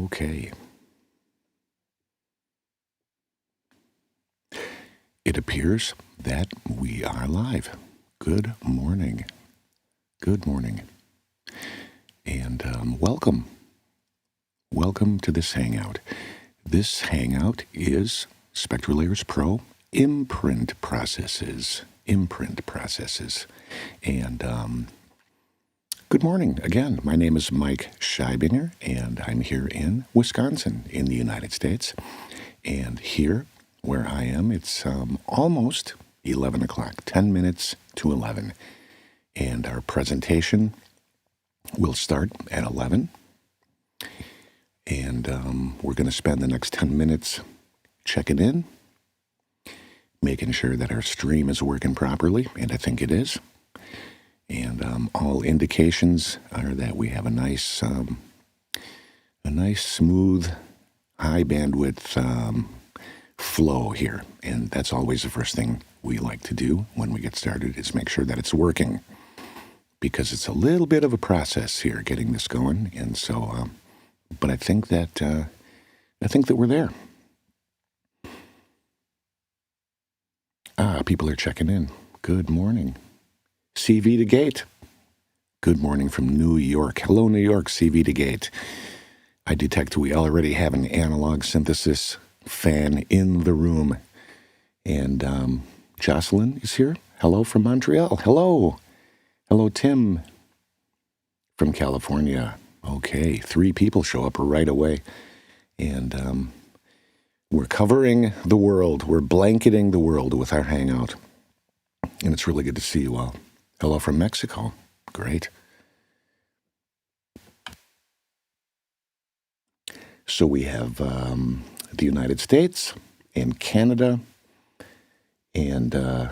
Okay. It appears that we are live. Good morning. Good morning. And welcome. Welcome to this Hangout. This Hangout is SpectraLayers Pro Imprint processes. Imprint processes. And good morning again. My name is Mike Scheibinger, and I'm here in Wisconsin in the United States. And here where I am, it's almost 11 o'clock, 10 minutes to 11. And our presentation will start at 11. And we're going to spend the next 10 minutes checking in, making sure that our stream is working properly, and I think it is. And all indications are that we have a nice smooth, high bandwidth flow here. And that's always the first thing we like to do when we get started is make sure that it's working, because it's a little bit of a process here getting this going. And so, but I think that we're there. People are checking in. Good morning. CV to Gate. Good morning from New York. Hello, New York, CV to Gate. I detect we already have an analog synthesis fan in the room. And Jocelyn is here. Hello from Montreal. Hello. Hello, Tim from California. Okay, 3 people show up right away. And we're covering the world. We're blanketing the world with our Hangout. And it's really good to see you all. Hello from Mexico. Great. So we have the United States and Canada and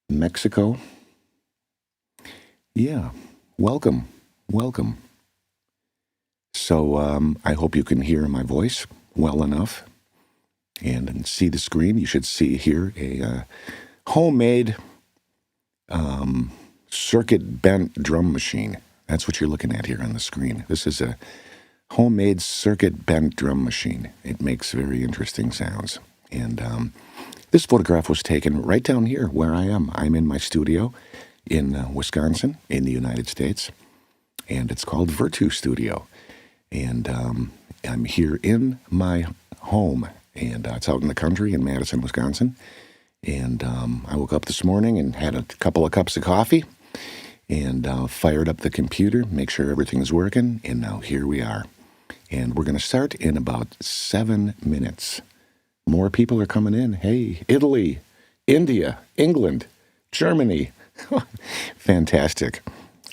Mexico. Yeah, welcome. So I hope you can hear my voice well enough and see the screen. You should see here a homemade circuit bent drum machine. That's what you're looking at here on the screen. This is a homemade circuit bent drum machine. It makes very interesting sounds. And this photograph was taken right down here where I am. I'm in my studio in Wisconsin in the United States, and it's called Virtu Studio. And I'm here in my home, and it's out in the country in Madison, Wisconsin. And I woke up this morning and had a couple of cups of coffee and fired up the computer, make sure everything's working, and now here we are. And we're going to start in about 7 minutes. More people are coming in. Hey, Italy, India, England, Germany. Fantastic.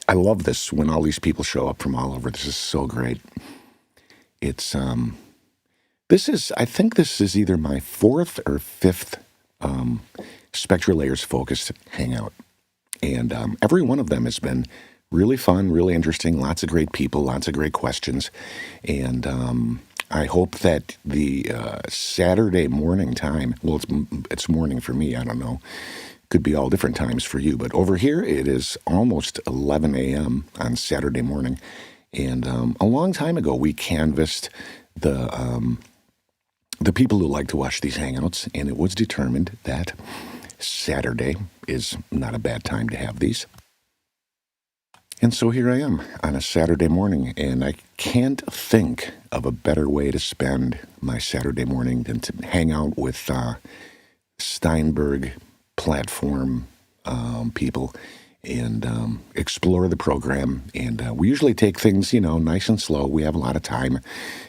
I love this when all these people show up from all over. This is so great. It's, I think this is either my 4th or 5th SpectraLayers focused Hangout. And every one of them has been really fun, really interesting, lots of great people, lots of great questions. And I hope that the Saturday morning time, well, it's morning for me, I don't know. Could be all different times for you. But over here, it is almost 11 a.m. on Saturday morning. And a long time ago, we canvassed the people who like to watch these Hangouts, and it was determined that Saturday is not a bad time to have these. And so here I am on a Saturday morning, and I can't think of a better way to spend my Saturday morning than to hang out with Steinberg platform people and explore the program. And we usually take things, nice and slow. We have a lot of time,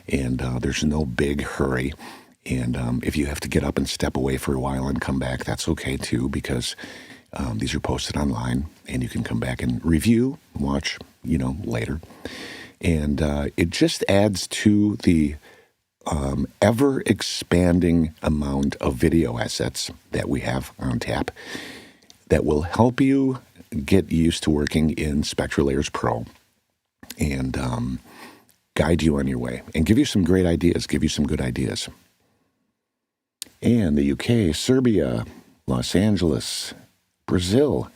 and there's no big hurry. And if you have to get up and step away for a while and come back, that's okay too, because these are posted online, and you can come back and review, watch, later. And it just adds to the ever-expanding amount of video assets that we have on tap that will help you get used to working in SpectraLayers Pro and guide you on your way and give you some great ideas, give you some good ideas. And the UK, Serbia, Los Angeles, Brazil.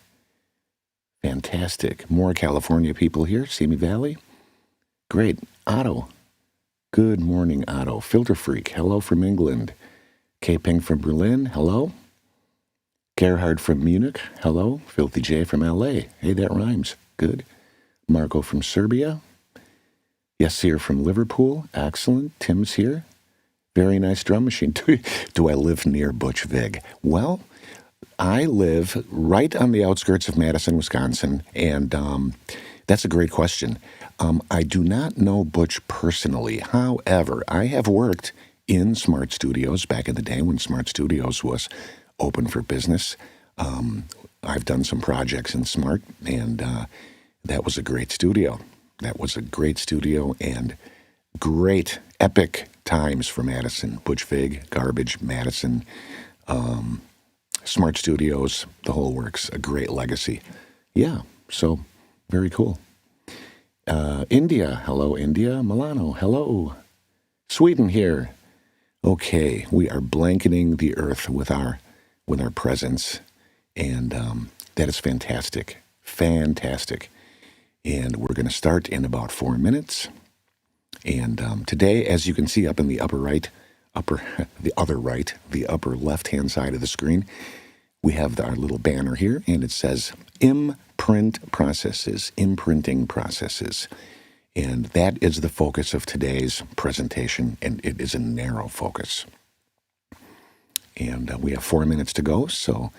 Fantastic. More California people here. Simi Valley. Great. Otto. Good morning, Otto. Filter Freak, hello from England. K-Ping from Berlin, hello. Gerhard from Munich, hello. Filthy J from LA, hey, that rhymes. Good. Marco from Serbia. Yassir from Liverpool, excellent. Tim's here. Very nice drum machine. Do I live near Butch Vig? Well, I live right on the outskirts of Madison, Wisconsin, and that's a great question. I do not know Butch personally. However, I have worked in Smart Studios back in the day when Smart Studios was open for business. I've done some projects in Smart, and that was a great studio. That was a great studio and great, epic times for Madison. Butch Vig, Garbage, Madison, Smart Studios, the whole works. A great legacy. Yeah, so very cool. India, hello, India. Milano, hello. Sweden here. Okay, we are blanketing the earth with our presence, and that is fantastic. Fantastic. And we're going to start in about 4 minutes. And today, as you can see up in the upper left-hand side of the screen, we have our little banner here, and it says Imprint Processes, Imprinting Processes. And that is the focus of today's presentation, and it is a narrow focus. And we have 4 minutes to go, so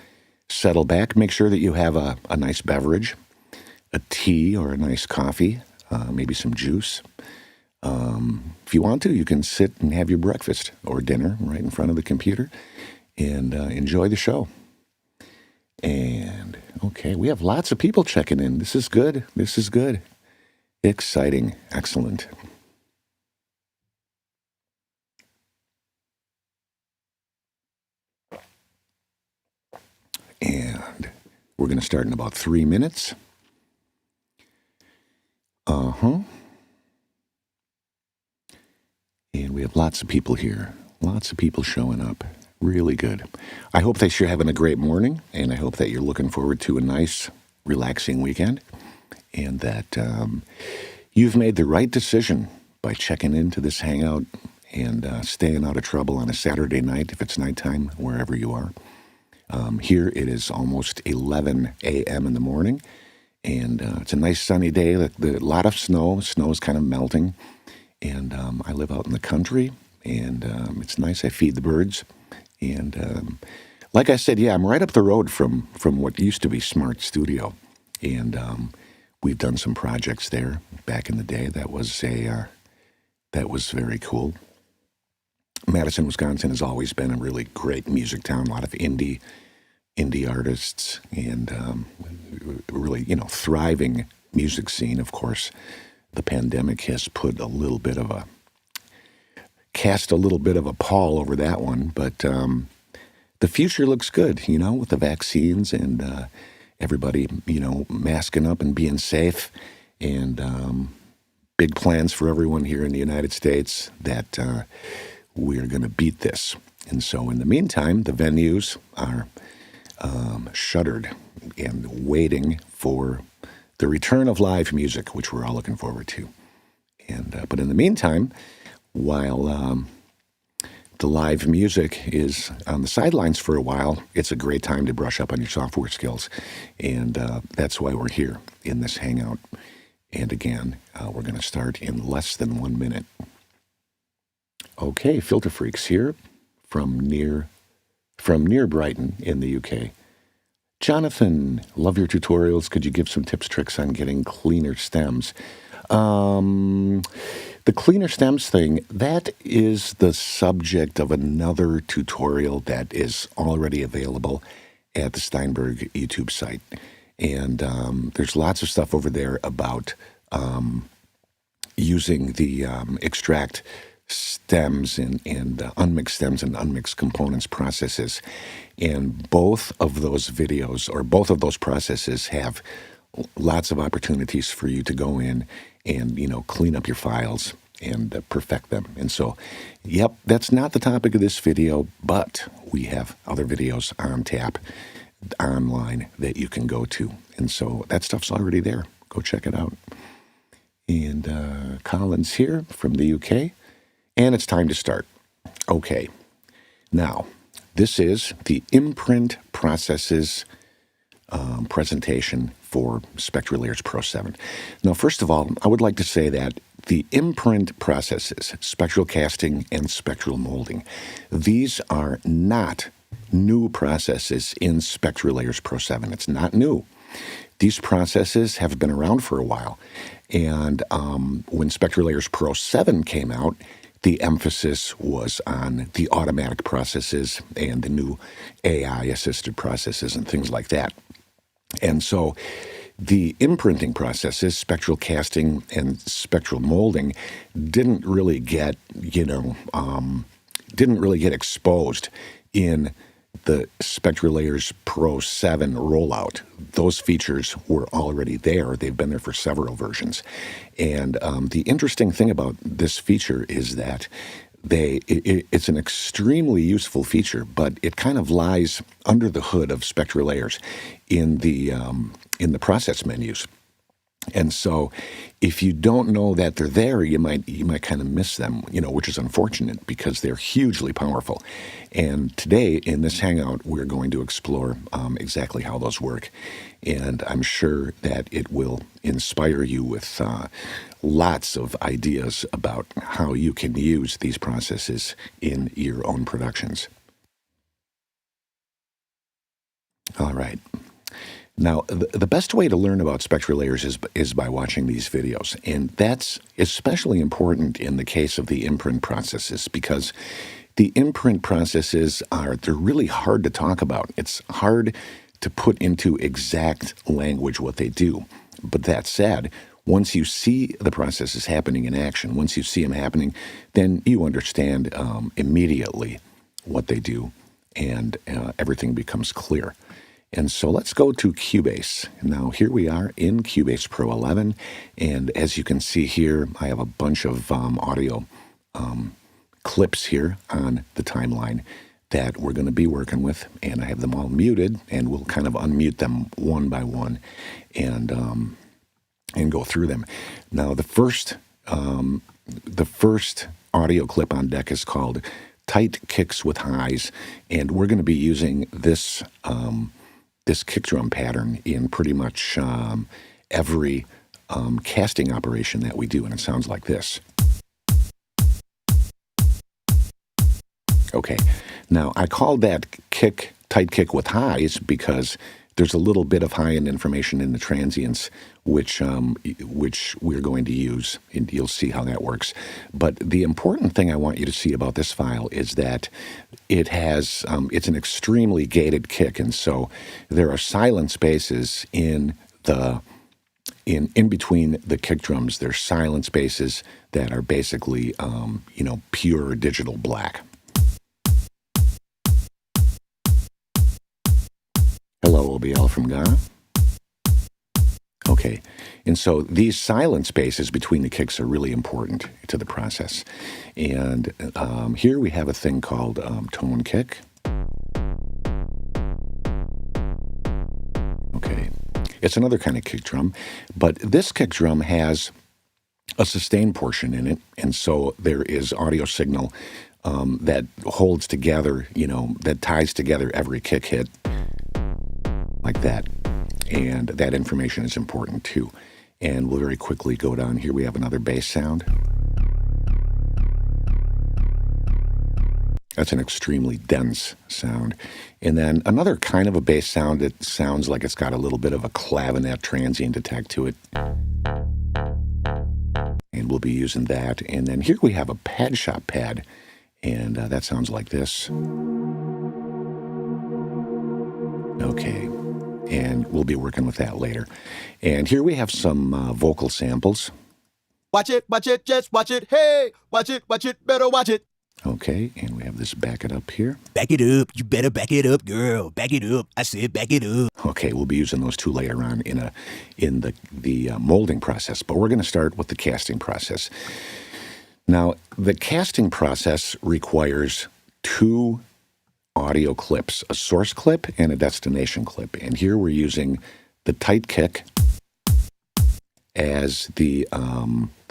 settle back. Make sure that you have a nice beverage, a tea or a nice coffee, maybe some juice. If you want to, you can sit and have your breakfast or dinner right in front of the computer and enjoy the show. And, okay, we have lots of people checking in. This is good. This is good. Exciting. Excellent. And we're going to start in about 3 minutes. And we have lots of people here. Lots of people showing up. Really good. I hope that you're having a great morning, and I hope that you're looking forward to a nice, relaxing weekend, and that you've made the right decision by checking into this hangout and staying out of trouble on a Saturday night, if it's nighttime, wherever you are. Here it is almost 11 a.m. in the morning, and it's a nice sunny day. A lot of snow. Snow is kind of melting, and I live out in the country, and it's nice. I feed the birds. And like I said, yeah, I'm right up the road from what used to be Smart Studio, and we've done some projects there back in the day. That was very cool. Madison, Wisconsin has always been a really great music town. A lot of indie artists, and really, thriving music scene. Of course, the pandemic has cast a little bit of a pall over that one, but the future looks good, with the vaccines and everybody, masking up and being safe, and big plans for everyone here in the United States that we're going to beat this. And so in the meantime, the venues are shuttered and waiting for the return of live music, which we're all looking forward to. And but in the meantime, while the live music is on the sidelines for a while, it's a great time to brush up on your software skills. And that's why we're here in this hangout. And again, we're going to start in less than 1 minute. Okay, Filter Freaks here from near Brighton in the UK. Jonathan, love your tutorials. Could you give some tips, tricks on getting cleaner stems? The cleaner stems thing, that is the subject of another tutorial that is already available at the Steinberg YouTube site. And there's lots of stuff over there about using the extract stems and unmixed stems and unmixed components processes. And both of those videos, or both of those processes, have lots of opportunities for you to go in and, clean up your files and perfect them. And so, yep, that's not the topic of this video, but we have other videos on tap online that you can go to. And so that stuff's already there. Go check it out. And Colin's here from the UK. And it's time to start. Okay, now this is the Imprint processes presentation for SpectraLayers Pro 7. Now, first of all, I would like to say that the Imprint processes, spectral casting and spectral molding, these are not new processes in SpectraLayers Pro 7. It's not new. These processes have been around for a while. And when SpectraLayers Pro 7 came out, the emphasis was on the automatic processes and the new AI-assisted processes and things like that. And so the imprinting processes, spectral casting and spectral molding, didn't really get, exposed in the SpectraLayers Pro 7 rollout. Those features were already there. They've been there for several versions. And the interesting thing about this feature is that it's an extremely useful feature, but it kind of lies under the hood of SpectraLayers in the process menus. And so if you don't know that they're there, you might kind of miss them, which is unfortunate because they're hugely powerful. And today in this Hangout, we're going to explore exactly how those work. And I'm sure that it will inspire you with lots of ideas about how you can use these processes in your own productions. All right. Now, the best way to learn about SpectraLayers is by watching these videos, and that's especially important in the case of the imprint processes because the imprint processes they're really hard to talk about. It's hard to put into exact language what they do. But that said, once you see the processes happening in action, once you see them happening, then you understand immediately what they do, and everything becomes clear. And so let's go to Cubase. Now here we are in Cubase Pro 11, and as you can see here, I have a bunch of audio clips here on the timeline that we're going to be working with, and I have them all muted, and we'll kind of unmute them one by one and go through them. Now the first audio clip on deck is called Tight Kicks with Highs, and we're going to be using this kick drum pattern in pretty much every casting operation that we do, and it sounds like this. Okay, now I called that tight kick with highs because there's a little bit of high-end information in the transients, which we're going to use, and you'll see how that works. But the important thing I want you to see about this file is that it has it's an extremely gated kick, and so there are silent spaces in between the kick drums. There's silent spaces that are basically pure digital black. Hello, OBL from Ghana. Okay, and so these silent spaces between the kicks are really important to the process. And here we have a thing called tone kick. Okay, it's another kind of kick drum, but this kick drum has a sustain portion in it, and so there is audio signal that holds together, that ties together every kick hit. Like that, and that information is important too. And we'll very quickly go down here. We have another bass sound. That's an extremely dense sound. And then another kind of a bass sound that sounds like it's got a little bit of a clavinet transient attack to it. And we'll be using that. And then here we have a pad shop pad, and that sounds like this. Okay. And we'll be working with that later. And here we have some vocal samples. Watch it, just watch it, hey! Watch it, better watch it. Okay, and we have this back it up here. Back it up, you better back it up, girl. Back it up, I said back it up. Okay, we'll be using those two later on in the molding process, but we're going to start with the casting process. Now, the casting process requires two audio clips, a source clip and a destination clip. And here we're using the tight kick as the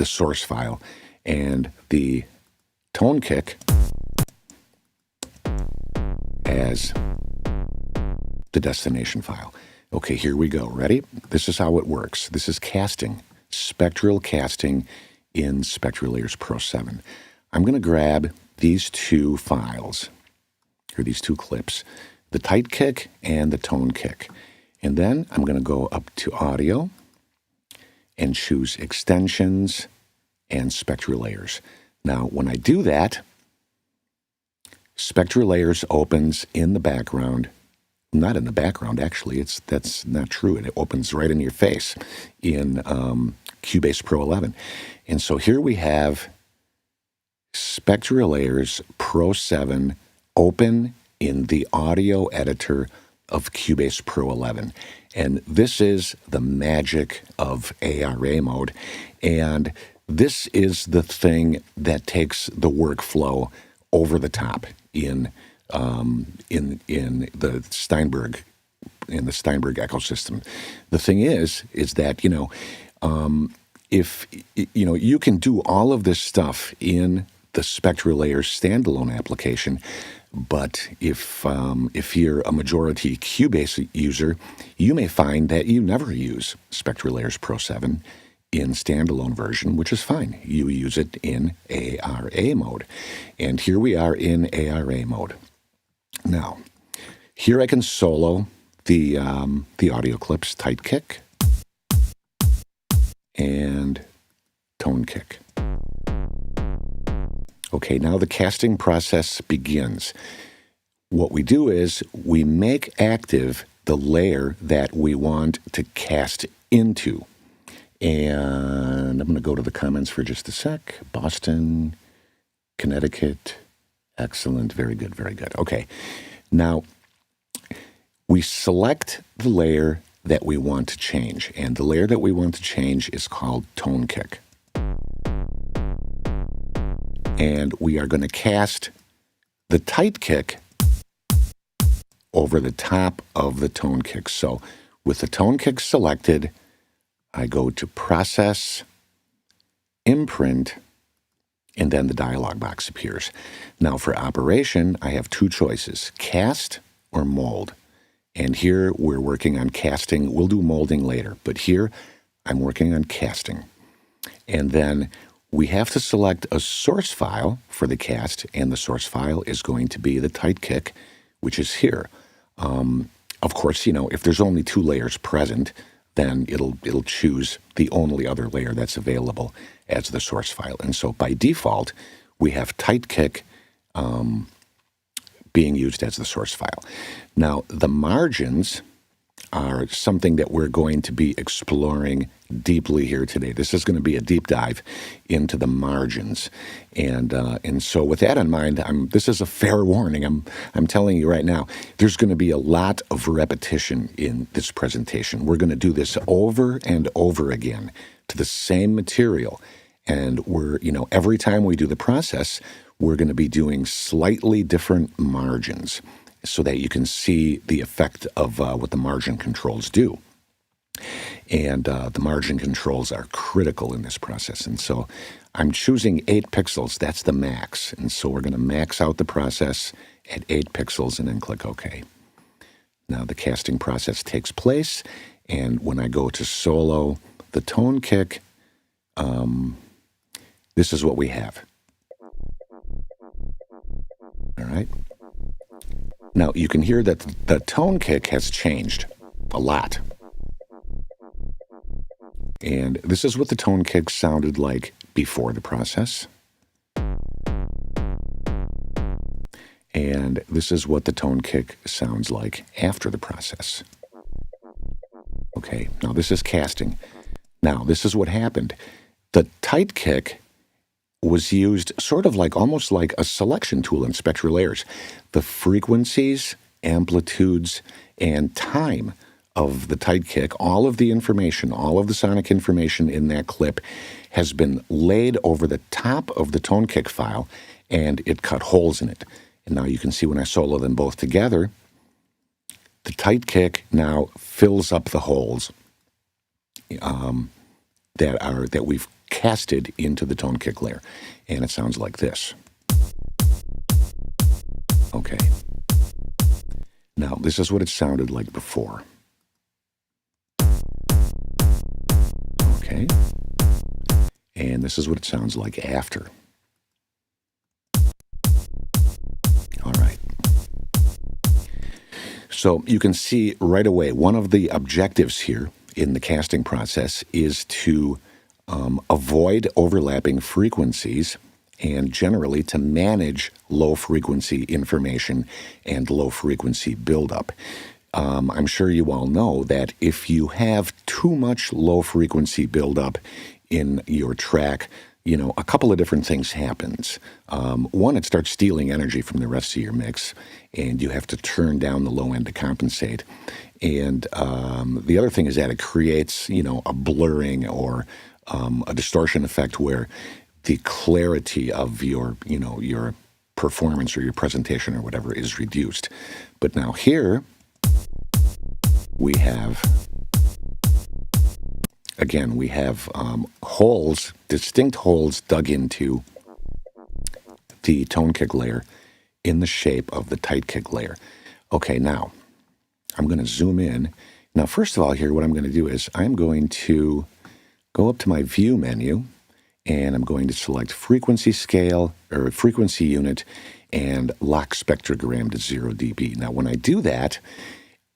source file and the tone kick as the destination file. Okay, here we go. Ready? This is how it works. This is casting, spectral casting in SpectraLayers Pro 7. I'm going to grab these two files, or these two clips, the tight kick and the tone kick. And then I'm going to go up to Audio and choose Extensions and SpectraLayers. Now, when I do that, SpectraLayers opens in the background. Not in the background, actually. That's not true. It opens right in your face in Cubase Pro 11. And so here we have SpectraLayers Pro 7 open in the audio editor of Cubase Pro 11. And this is the magic of ARA mode. And this is the thing that takes the workflow over the top in the Steinberg ecosystem. The thing is that if you can do all of this stuff in the SpectraLayers standalone application, but if you're a majority Cubase user, you may find that you never use SpectraLayers Pro 7 in standalone version, which is fine. You use it in ARA mode. And here we are in ARA mode. Now, here I can solo the audio clips, tight kick and tone kick. Okay, now the casting process begins. What we do is we make active the layer that we want to cast into. And I'm going to go to the comments for just a sec. Boston, Connecticut. Excellent. Very good. Very good. Okay. Now, we select the layer that we want to change. And the layer that we want to change is called tone kick. And we are going to cast the tight kick over the top of the tone kick. So with the tone kick selected, I go to Process, Imprint, and then the dialog box appears. Now for operation, I have two choices, cast or mold. And here we're working on casting. We'll do molding later, but here I'm working on casting. And then we have to select a source file for the cast, and the source file is going to be the tight kick, which is here. Of course, if there's only two layers present, then it'll choose the only other layer that's available as the source file. And so by default, we have tight kick being used as the source file. Now, the margins are something that we're going to be exploring deeply here today. This is going to be a deep dive into the margins. And so with that in mind, this is a fair warning. I'm telling you right now, there's going to be a lot of repetition in this presentation. We're going to do this over and over again to the same material. And every time we do the process, we're going to be doing slightly different margins so that you can see the effect of what the margin controls do. And the margin controls are critical in this process. And so I'm choosing 8 pixels. That's the max. And so we're going to max out the process at 8 pixels and then click OK. Now the casting process takes place. And when I go to solo the tone kick, this is what we have. All right. Now, you can hear that the tone kick has changed a lot. And this is what the tone kick sounded like before the process. And this is what the tone kick sounds like after the process. Okay, now this is casting. Now, this is what happened. The tight kick was used sort of almost like a selection tool in SpectraLayers. The frequencies, amplitudes, and time of the tight kick, all of the information, all of the sonic information in that clip has been laid over the top of the tone kick file, and it cut holes in it. And now you can see when I solo them both together, the tight kick now fills up the holes that we've casted into the tone kick layer. And it sounds like this. Now, this is what it sounded like before. Okay. And this is what it sounds like after. All right. So you can see right away, one of the objectives here in the casting process is to avoid overlapping frequencies and generally to manage low frequency information and low frequency buildup. I'm sure you all know that if you have too much low frequency buildup in your track, a couple of different things happens. One, it starts stealing energy from the rest of your mix, and you have to turn down the low end to compensate. And the other thing is that it creates, a blurring or a distortion effect where the clarity of your performance or your presentation or whatever is reduced. But now here we have, again, holes, distinct holes dug into the tone kick layer in the shape of the tight kick layer. Okay, now I'm going to zoom in. Now, first of all, here, what I'm going to do is I'm going to go up to my view menu, and I'm going to select frequency scale or frequency unit and lock spectrogram to 0 dB. Now, when I do that,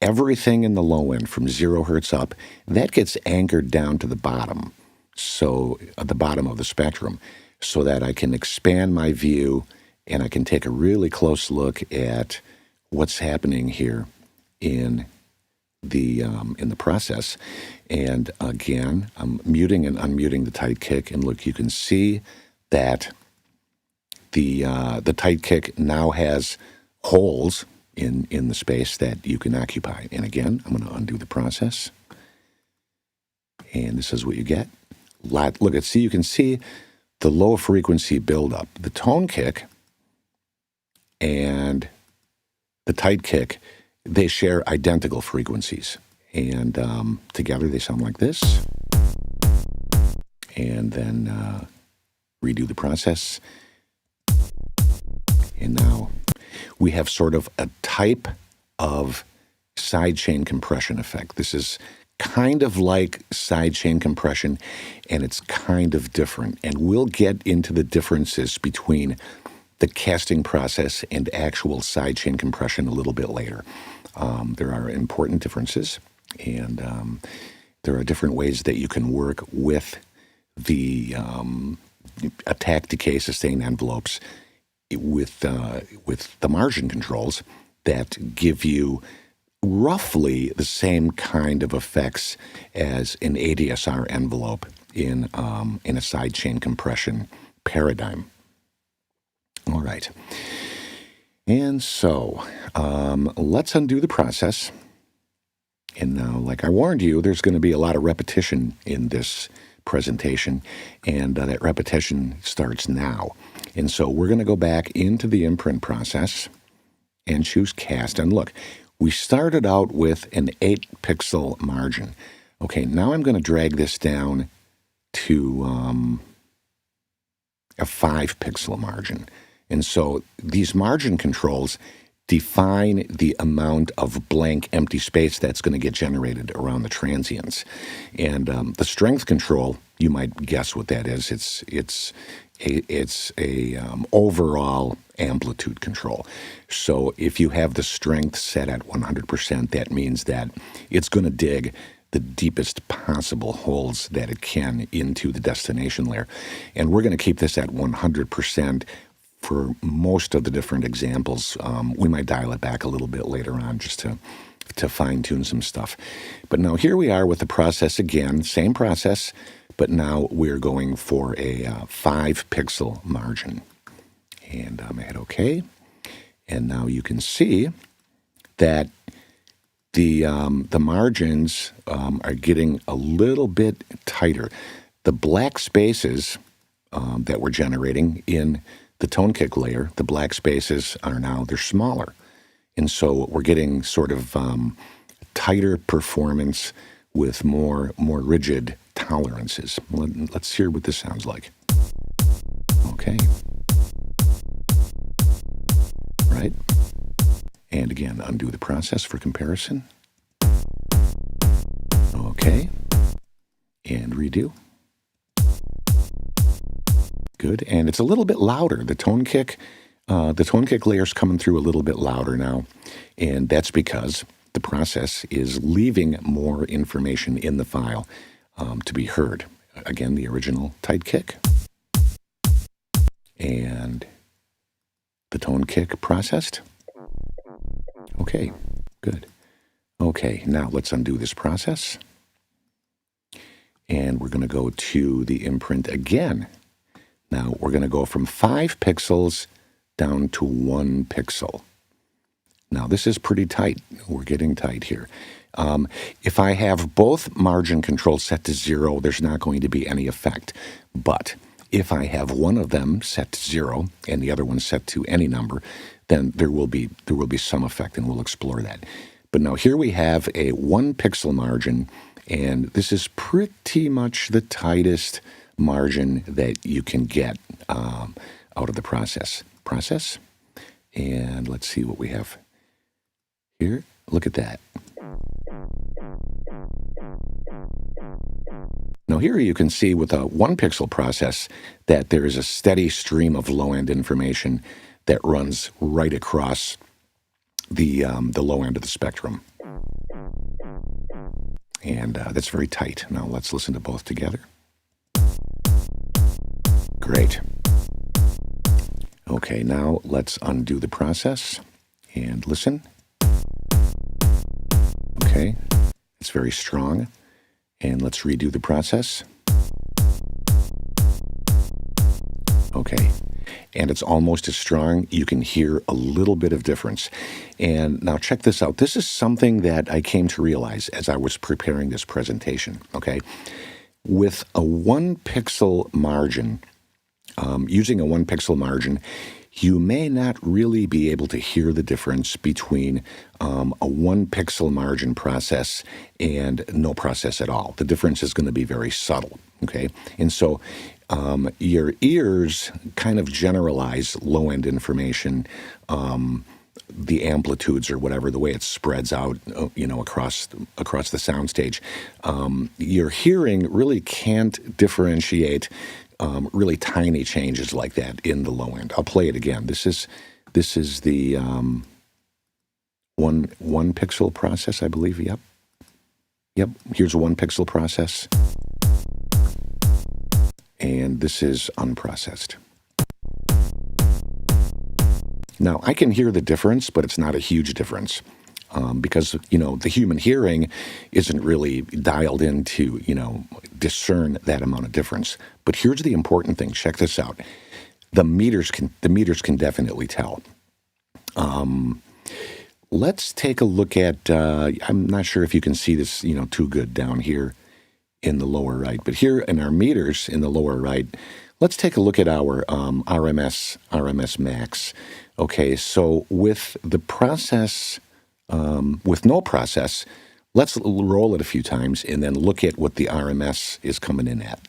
everything in the low end from 0 hertz up, that gets anchored down to the bottom, so at the bottom of the spectrum, so that I can expand my view and I can take a really close look at what's happening here in the process. And again, I'm muting and unmuting the tight kick, and look, you can see that the tight kick now has holes in the space that you can occupy. And again, I'm going to undo the process, and this is what you get. Look, you can see the low frequency buildup. The tone kick and the tight kick, they share identical frequencies, and together they sound like this. And then redo the process, and now we have sort of a type of sidechain compression effect. This is kind of like sidechain compression, and it's kind of different. And we'll get into the differences between the casting process and actual sidechain compression a little bit later. There are important differences, and there are different ways that you can work with the attack, decay, sustain envelopes with the margin controls that give you roughly the same kind of effects as an ADSR envelope in a sidechain compression paradigm. All right. And so let's undo the process. And now, like I warned you, there's going to be a lot of repetition in this presentation, and that repetition starts now. And so we're going to go back into the Imprint process and choose Cast. And look, we started out with an 8-pixel margin. Okay, now I'm going to drag this down to a 5-pixel margin. And so these margin controls define the amount of blank empty space that's going to get generated around the transients. And the strength control, you might guess what that is. It's a overall amplitude control. So if you have the strength set at 100%, that means that it's going to dig the deepest possible holes that it can into the destination layer. And we're going to keep this at 100% for most of the different examples. We might dial it back a little bit later on just to fine-tune some stuff. But now here we are with the process again, same process, but now we're going for a 5-pixel margin. And I hit OK. And now you can see that the margins are getting a little bit tighter. The black spaces that we're generating in the tone kick layer, the black spaces are now, they're smaller. And so we're getting sort of tighter performance with more rigid tolerances. Let's hear what this sounds like. Okay. Right? And again, undo the process for comparison. Okay. And redo. Good. And it's a little bit louder. The tone kick layer's coming through a little bit louder now. And that's because the process is leaving more information in the file to be heard. Again, the original tight kick. And the tone kick processed. Okay, good. Okay, now let's undo this process. And we're going to go to the imprint again. Now we're going to go from 5 pixels down to 1 pixel. Now this is pretty tight. We're getting tight here. If I have both margin controls set to 0, there's not going to be any effect. But if I have one of them set to 0 and the other one set to any number, then there will be some effect, and we'll explore that. But now here we have a 1 pixel margin, and this is pretty much the tightest margin that you can get out of the process. And let's see what we have here. Look at that. Now here you can see with a 1 pixel process that there is a steady stream of low-end information that runs right across the low end of the spectrum. And that's very tight. Now let's listen to both together. Great. Okay, now let's undo the process and listen. Okay, it's very strong. And let's redo the process. Okay, and it's almost as strong. You can hear a little bit of difference. And now check this out. This is something that I came to realize as I was preparing this presentation, okay? With a 1 pixel margin, using a 1 pixel margin, you may not really be able to hear the difference between a 1 pixel margin process and no process at all. The difference is going to be very subtle, okay? And so your ears kind of generalize low-end information, the amplitudes or whatever, the way it spreads out, across the soundstage. Your hearing really can't differentiate really tiny changes like that in the low end. I'll play it again. This is the one pixel process, I believe. Yep. Here's a 1 pixel process, and this is unprocessed. Now I can hear the difference, but it's not a huge difference. Because, the human hearing isn't really dialed in to, discern that amount of difference. But here's the important thing. Check this out. The meters can definitely tell. Let's take a look at, I'm not sure if you can see this, too good down here in the lower right. But here in our meters in the lower right, let's take a look at our RMS max. Okay, so with the process... with no process, let's roll it a few times and then look at what the RMS is coming in at.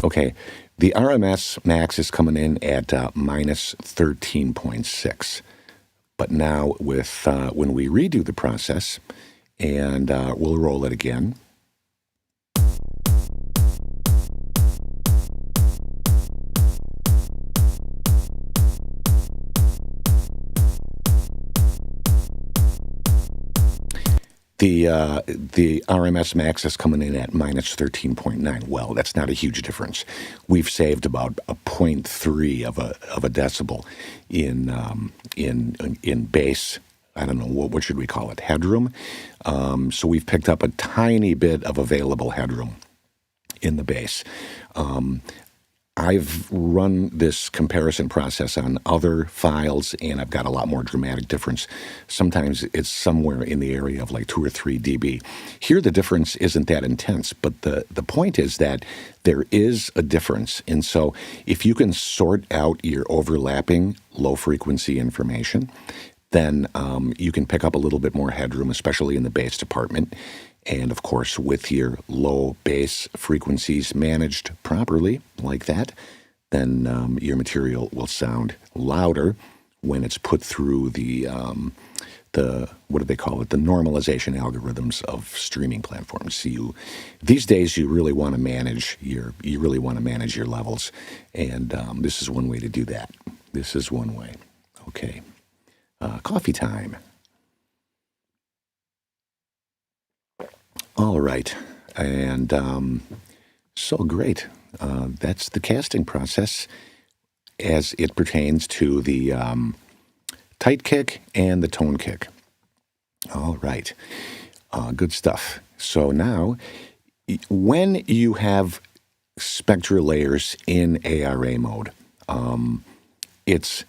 Okay, the RMS max is coming in at minus 13.6. But now with when we redo the process, and we'll roll it again. The RMS max is coming in at minus 13.9. Well, that's not a huge difference. We've saved about a 0.3 of a decibel in bass. I don't know, what should we call it? Headroom. So we've picked up a tiny bit of available headroom in the bass. I've run this comparison process on other files, and I've got a lot more dramatic difference. Sometimes it's somewhere in the area of like 2 or 3 dB. Here, the difference isn't that intense, but the point is that there is a difference. And so if you can sort out your overlapping low-frequency information, then you can pick up a little bit more headroom, especially in the bass department. And of course, with your low bass frequencies managed properly like that, then your material will sound louder when it's put through the what do they call it? The normalization algorithms of streaming platforms. So these days you really want to manage your levels, and this is one way to do that. This is one way. Okay, coffee time. All right, and so great. That's the casting process as it pertains to the tight kick and the tone kick. All right, good stuff. So now, when you have SpectraLayers in ARA mode, it's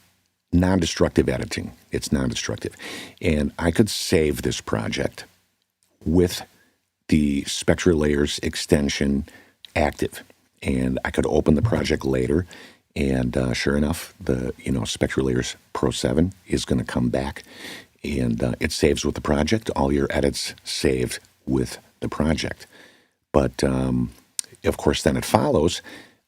non-destructive editing. It's non-destructive. And I could save this project with the SpectraLayers extension active. And I could open the project later, and sure enough, the SpectraLayers Pro 7 is going to come back, and it saves with the project. All your edits saved with the project. But of course, then it follows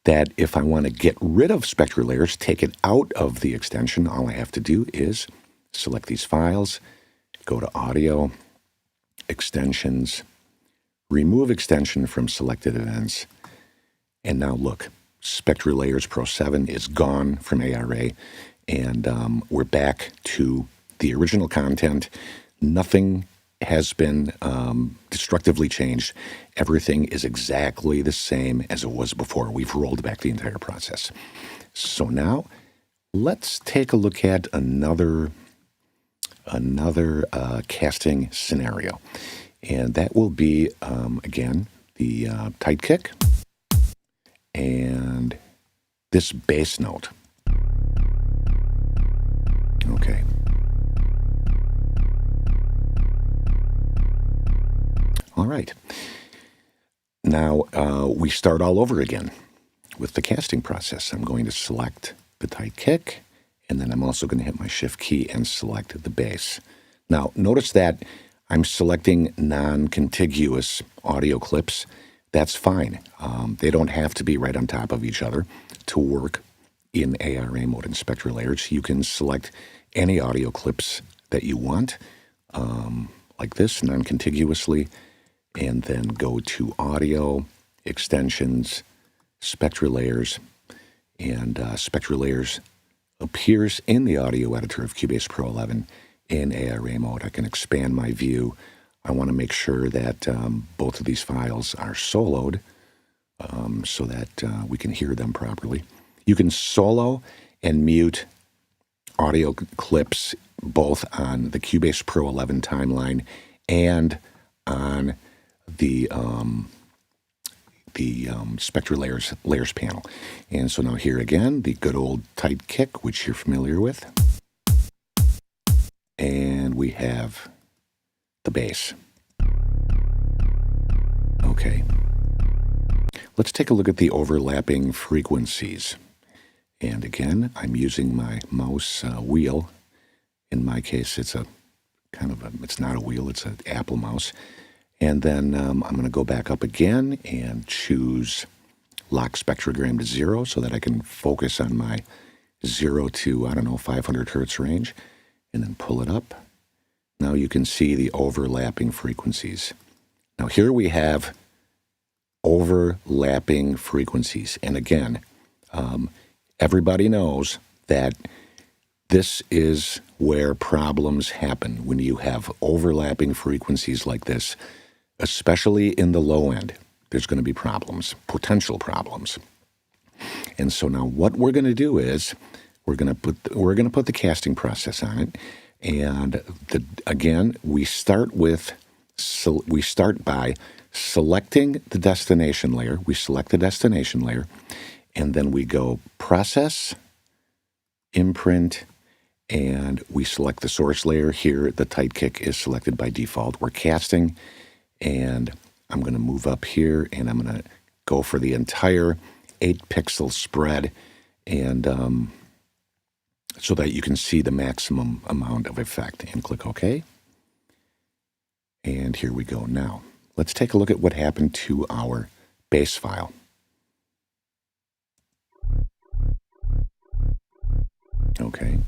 that if I want to get rid of SpectraLayers, take it out of the extension, all I have to do is select these files, go to Audio, Extensions, remove extension from selected events, and now look, SpectraLayers Pro 7 is gone from ARA, and we're back to the original content. Nothing has been destructively changed. Everything is exactly the same as it was before. We've rolled back the entire process. So now let's take a look at another casting scenario. And that will be, again, the tight kick and this bass note. Okay. All right. Now we start all over again with the casting process. I'm going to select the tight kick, and then I'm also going to hit my shift key and select the bass. Now, notice that I'm selecting non-contiguous audio clips. That's fine. They don't have to be right on top of each other to work in ARA mode in SpectraLayers. You can select any audio clips that you want, like this, non-contiguously, and then go to Audio, Extensions, SpectraLayers, and SpectraLayers appears in the audio editor of Cubase Pro 11 in ARA mode. I can expand my view. I want to make sure that both of these files are soloed so that we can hear them properly. You can solo and mute audio clips both on the Cubase Pro 11 timeline and on the SpectraLayers layers panel. And so now here again, the good old tight kick, which you're familiar with. And we have the bass. Okay. Let's take a look at the overlapping frequencies. And again, I'm using my mouse wheel. In my case, it's it's not a wheel, it's an Apple mouse. And then I'm going to go back up again and choose lock spectrogram to 0 so that I can focus on my 0 to, 500 hertz range, and then pull it up. Now you can see the overlapping frequencies. Now here we have overlapping frequencies. And again, everybody knows that this is where problems happen when you have overlapping frequencies like this, especially in the low end. There's going to be problems, potential problems. And so now what we're going to do is we're going to put the casting process on it. And again, we start by selecting the destination layer. We select the destination layer, and then we go Process, Imprint, and we select the source layer. Here, the tight kick is selected by default. We're casting, and I'm going to move up here, and I'm going to go for the entire 8-pixel spread, and so that you can see the maximum amount of effect, and click OK. And here we go now. let's take a look at what happened to our bass file. Okay.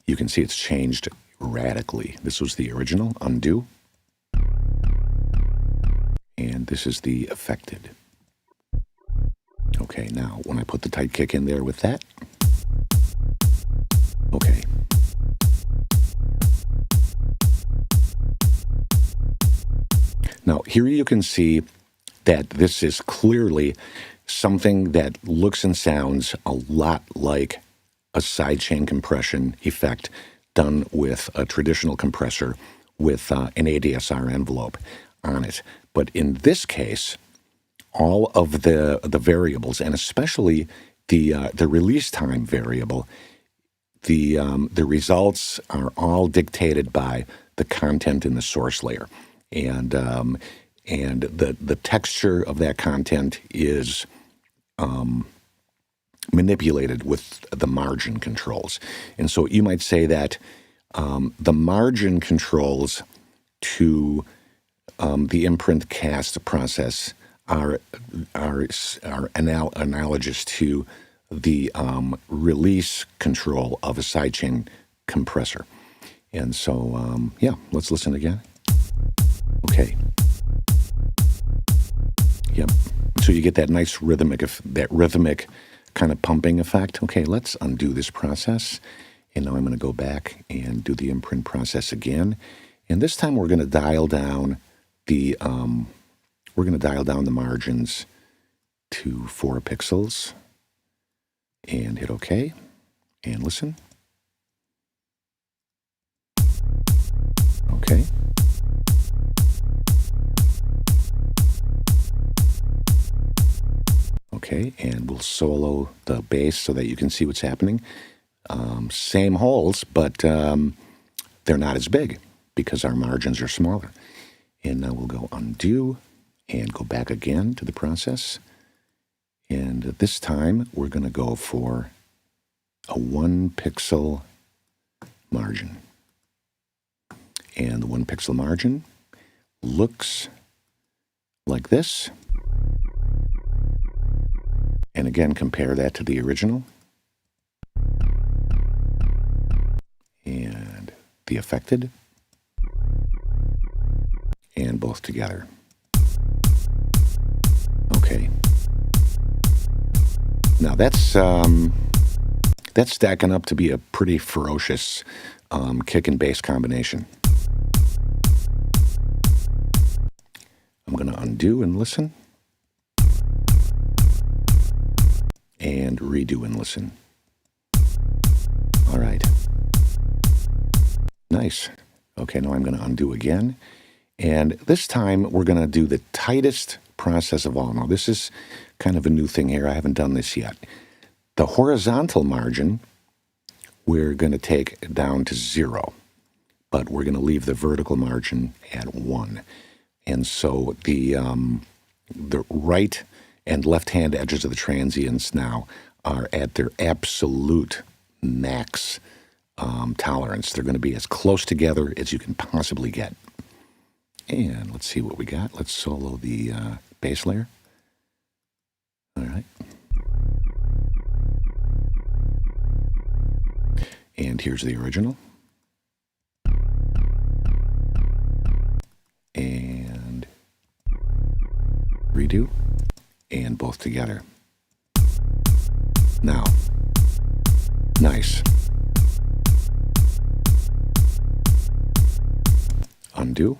You can see it's changed radically. This was the original, undo. And this is the affected. Okay, now when I put the tight kick in there with that, okay. Now here you can see that this is clearly something that looks and sounds a lot like a sidechain compression effect done with a traditional compressor with an ADSR envelope on it. But in this case, all of the variables, and especially the release time variable, the results are all dictated by the content in the source layer, and the texture of that content is manipulated with the margin controls. And so you might say that the margin controls to the imprint cast process are analogous to the release control of a sidechain compressor. And so, yeah, let's listen again. Okay. Yep. So you get that nice rhythmic kind of pumping effect. Okay, let's undo this process. And now I'm going to go back and do the imprint process again. And this time we're going to dial down the margins to 4 pixels and hit OK and listen. Okay. Okay, and we'll solo the bass so that you can see what's happening. Same holes, but they're not as big because our margins are smaller. And now we'll go undo and go back again to the process. And this time we're going to go for a 1 pixel margin. And the 1 pixel margin looks like this. And again, compare that to the original. And the affected. And both together. Okay. Now that's stacking up to be a pretty ferocious kick and bass combination. I'm going to undo and listen. And redo and listen. All right. Nice. Okay, now I'm going to undo again. And this time we're going to do the tightest process of all. Now this is kind of a new thing here. I haven't done this yet. The horizontal margin we're going to take down to 0, but we're going to leave the vertical margin at 1. And so the right and left-hand edges of the transients now are at their absolute max tolerance. They're going to be as close together as you can possibly get. And let's see what we got. Let's solo the bass layer. All right. And here's the original. And redo. And both together. Now, nice. Undo.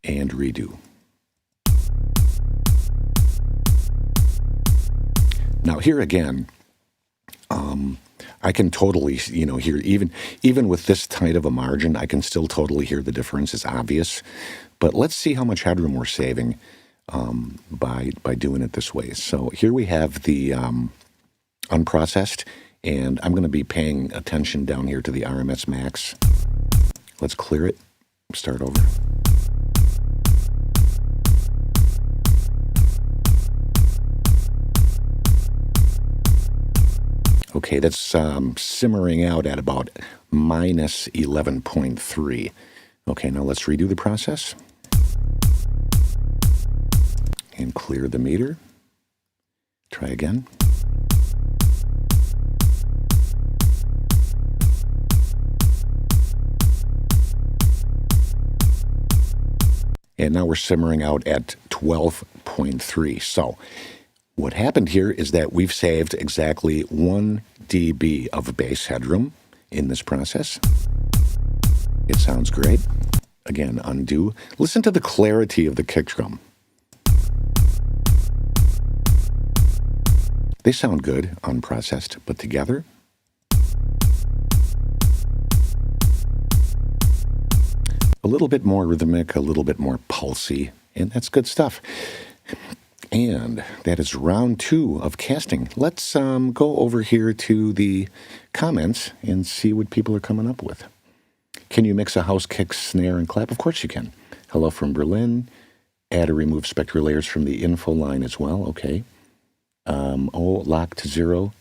And redo. Now here again, I can totally, hear even with this tight of a margin, I can still totally hear the difference. It's obvious. But let's see how much headroom we're saving by doing it this way. So here we have the unprocessed, and I'm going to be paying attention down here to the RMS max. Let's clear it. Start over. Okay, that's simmering out at about minus 11.3. Okay, now let's redo the process and clear the meter. Try again. And now we're simmering out at 12.3. So what happened here is that we've saved exactly 1 dB of bass headroom in this process. It sounds great. Again, undo. Listen to the clarity of the kick drum. They sound good, unprocessed, but together, a little bit more rhythmic, a little bit more pulsy, and that's good stuff. And that is round 2 of casting. Let's go over here to the comments and see what people are coming up with. Can you mix a house kick, snare, and clap? Of course you can. Hello from Berlin. Add or remove SpectraLayers from the info line as well. Okay. Lock to 0.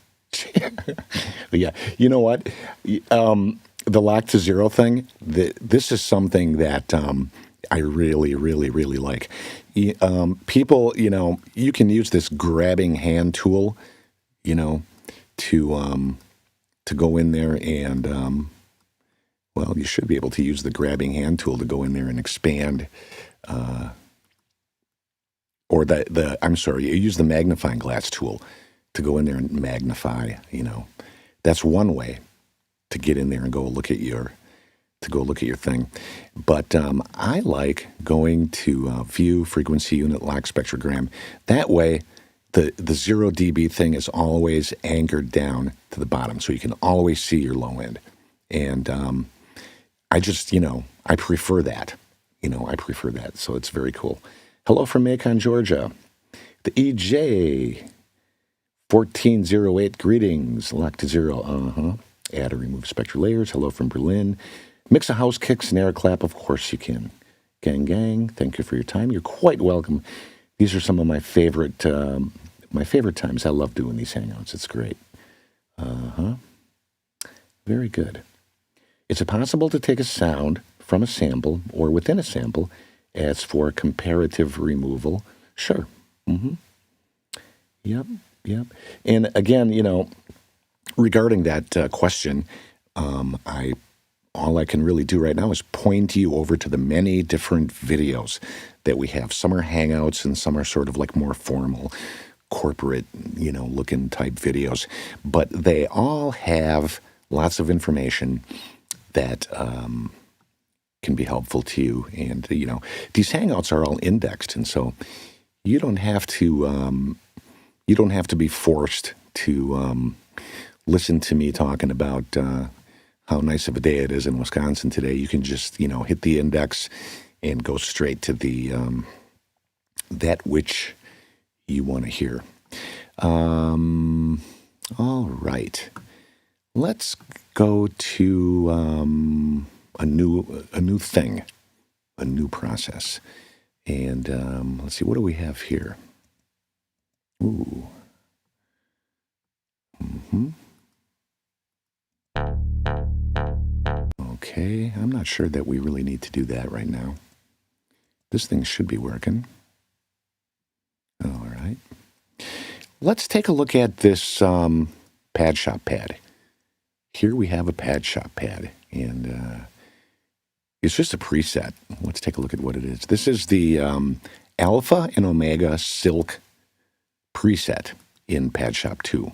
Yeah, you know what? The lock to 0 thing, this is something that I really, really, really like. People, you can use this grabbing hand tool, to go in there and, well, you should be able to use the grabbing hand tool to go in there and expand, or I'm sorry, you use the magnifying glass tool to go in there and magnify, That's one way to get in there and go look at your thing. But I like going to view frequency unit lock spectrogram. That way, the 0 dB thing is always anchored down to the bottom, so you can always see your low end. And I just, I prefer that. I prefer that. So it's very cool. Hello from Macon, Georgia. The EJ 1408, greetings. Lock to 0. Add or remove SpectraLayers. Hello from Berlin. Mix a house kick, snare, clap. Of course you can. Gang, gang. Thank you for your time. You're quite welcome. These are some of my favorite times. I love doing these hangouts. It's great. Very good. Is it possible to take a sound from a sample or within a sample as for comparative removal? Sure. Yep. And again, regarding that question, all I can really do right now is point you over to the many different videos that we have. Some are hangouts and some are sort of like more formal, corporate, looking type videos. But they all have lots of information that can be helpful to you. And, these hangouts are all indexed. And so you don't have to be forced to listen to me talking about how nice of a day it is in Wisconsin today. You can just, hit the index and go straight to the that which you want to hear. All right. Let's go to a new thing, a new process. And let's see, what do we have here? Ooh. Okay, I'm not sure that we really need to do that right now. This thing should be working. All right. Let's take a look at this pad shop pad. Here we have a pad shop pad, and it's just a preset. Let's take a look at what it is. This is the Alpha and Omega Silk preset in Pad Shop 2.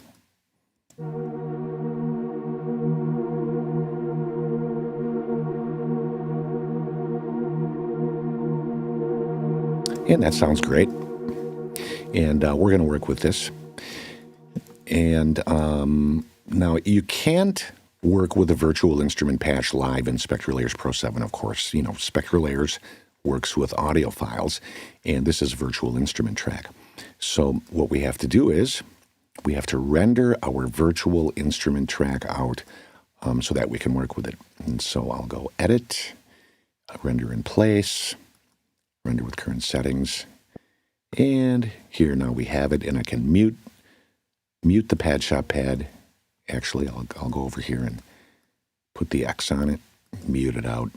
And that sounds great. And we're going to work with this. And now you can't work with a virtual instrument patch live in SpectraLayers Pro 7, of course. SpectraLayers works with audio files, and this is a virtual instrument track. So what we have to do is we have to render our virtual instrument track out so that we can work with it. And so I'll go Edit, Render in Place, Render with Current Settings. And here now we have it, and I can mute the Pad Shop pad Actually, I'll go over here and put the X on it, mute it out.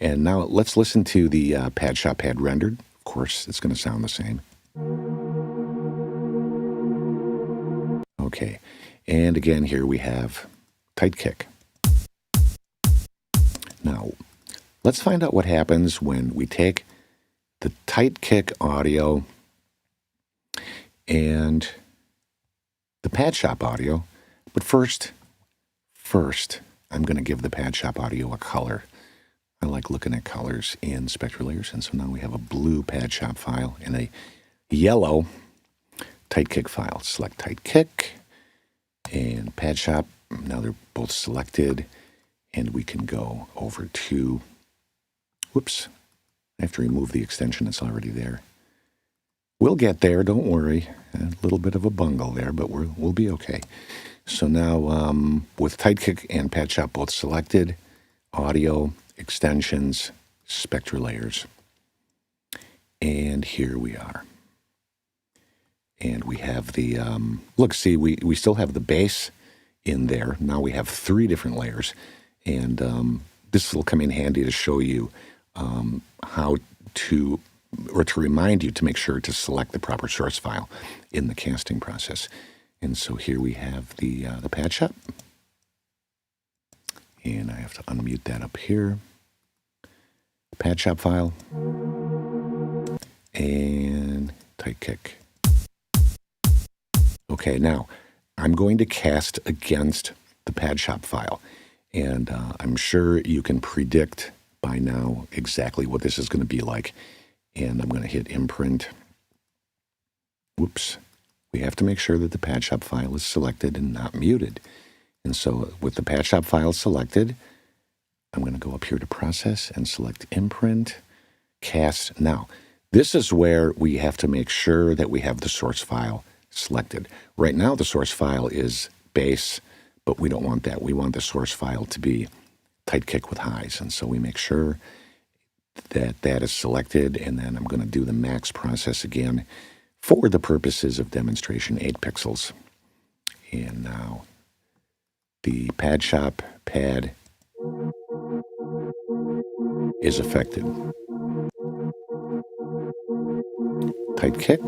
And now let's listen to the pad shop pad rendered. Of course, it's going to sound the same. Okay, and again here we have tight kick. Now, let's find out what happens when we take the tight kick audio and the pad shop audio. But first, I'm going to give the pad shop audio a color. I like looking at colors in SpectraLayers, and so now we have a blue pad shop file and a yellow tight kick file. Select tight kick and pad shop. Now they're both selected, and we can go over to, whoops, I have to remove the extension that's already there. We'll get there, don't worry. A little bit of a bungle there, but we'll be okay. So now with tight kick and pad shop both selected, audio, extensions, SpectraLayers. And here we are. And we have the, look, see, we still have the bass in there. Now we have 3 different layers. And this will come in handy to show you how to, or to remind you to make sure to select the proper source file in the casting process. And so here we have the pad shop. And I have to unmute that up here. Pad shop file. And tight kick. Okay, now I'm going to cast against the pad shop file. And I'm sure you can predict by now exactly what this is going to be like. And I'm going to hit Imprint. Whoops. We have to make sure that the pad shop file is selected and not muted. And so with the pad shop file selected, I'm going to go up here to Process and select Imprint, Cast. Now, this is where we have to make sure that we have the source file selected. Right now, the source file is bass, but we don't want that. We want the source file to be tight kick with highs. And so we make sure that that is selected, and then I'm going to do the max process again for the purposes of demonstration, 8 pixels. And now the pad shop pad is affected. Tight kick.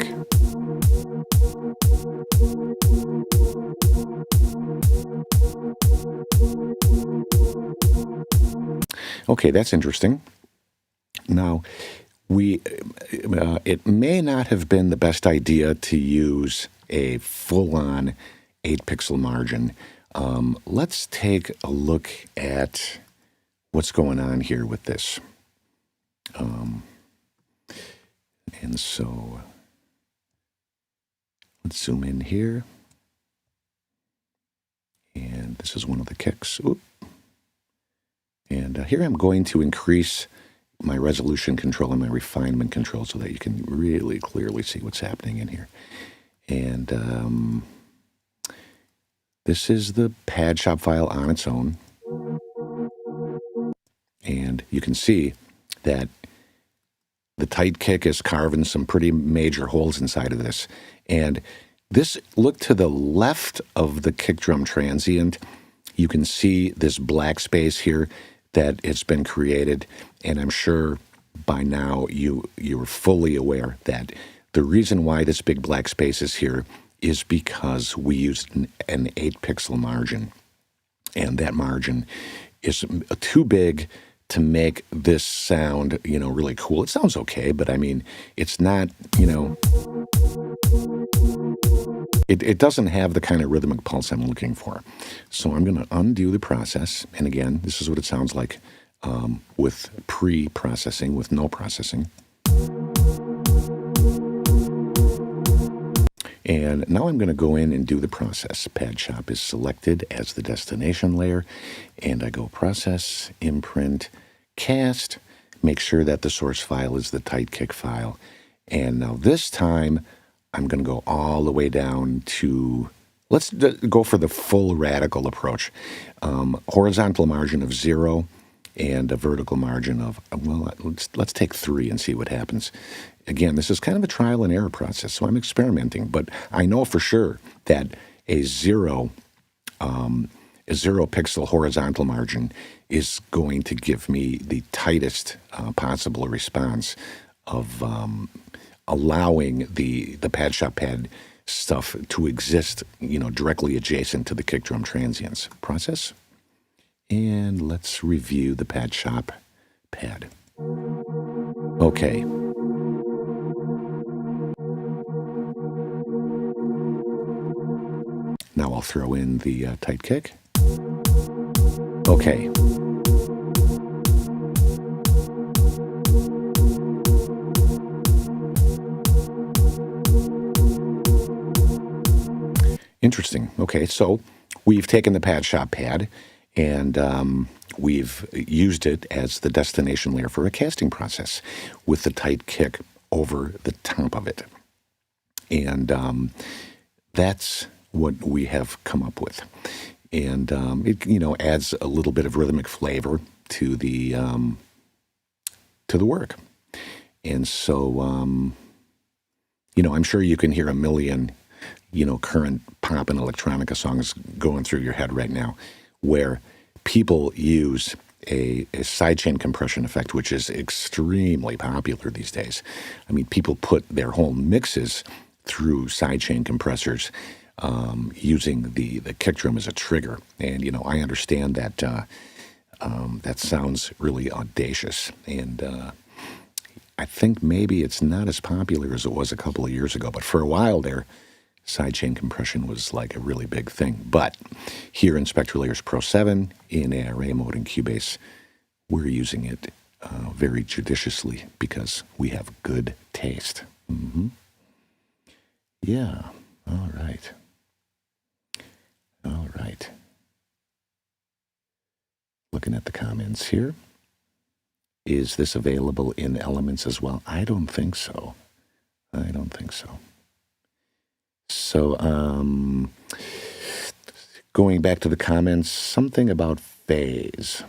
Okay, that's interesting. Now, it may not have been the best idea to use a full-on 8-pixel margin. Let's take a look at what's going on here with this. And so let's zoom in here. And this is one of the kicks. Oop. And here I'm going to increase my resolution control and my refinement control so that you can really clearly see what's happening in here. And this is the pad shop file on its own. And you can see that the tight kick is carving some pretty major holes inside of this. And this, look to the left of the kick drum transient. You can see this black space here that it's been created. And I'm sure by now you're fully aware that the reason why this big black space is here is because we used an 8-pixel margin. And that margin is too big to make this sound, really cool. It sounds okay, but I mean, it's not, it doesn't have the kind of rhythmic pulse I'm looking for. So I'm going to undo the process. And again, this is what it sounds like with pre-processing, with no processing. And now I'm going to go in and do the process. Pad shop is selected as the destination layer. And I go Process, Imprint, Cast. Make sure that the source file is the tight kick file. And now this time, I'm going to go all the way down to, let's go for the full radical approach. Horizontal margin of 0 and a vertical margin of, well, let's take 3 and see what happens. Again, this is kind of a trial and error process, so I'm experimenting, but I know for sure that a 0 A 0-pixel horizontal margin is going to give me the tightest possible response of allowing the pad shop pad stuff to exist, directly adjacent to the kick drum transients. Process. And let's review the pad shop pad. Okay. Now I'll throw in the tight kick. Okay. Interesting. Okay, so we've taken the pad shop pad and we've used it as the destination layer for a casting process with the tight kick over the top of it. And that's what we have come up with. And it adds a little bit of rhythmic flavor to the work. And so I'm sure you can hear a million current pop and electronica songs going through your head right now where people use a sidechain compression effect, which is extremely popular these days. I mean, people put their whole mixes through sidechain compressors using the kick drum as a trigger. And, I understand that that sounds really audacious. And I think maybe it's not as popular as it was a couple of years ago. But for a while there, sidechain compression was like a really big thing. But here in SpectraLayers Pro 7, in ARA mode and Cubase, we're using it very judiciously because we have good taste. Mm-hmm. Yeah, all right. All right. Looking at the comments here. Is this available in Elements as well? I don't think so. So, going back to the comments, something about phase.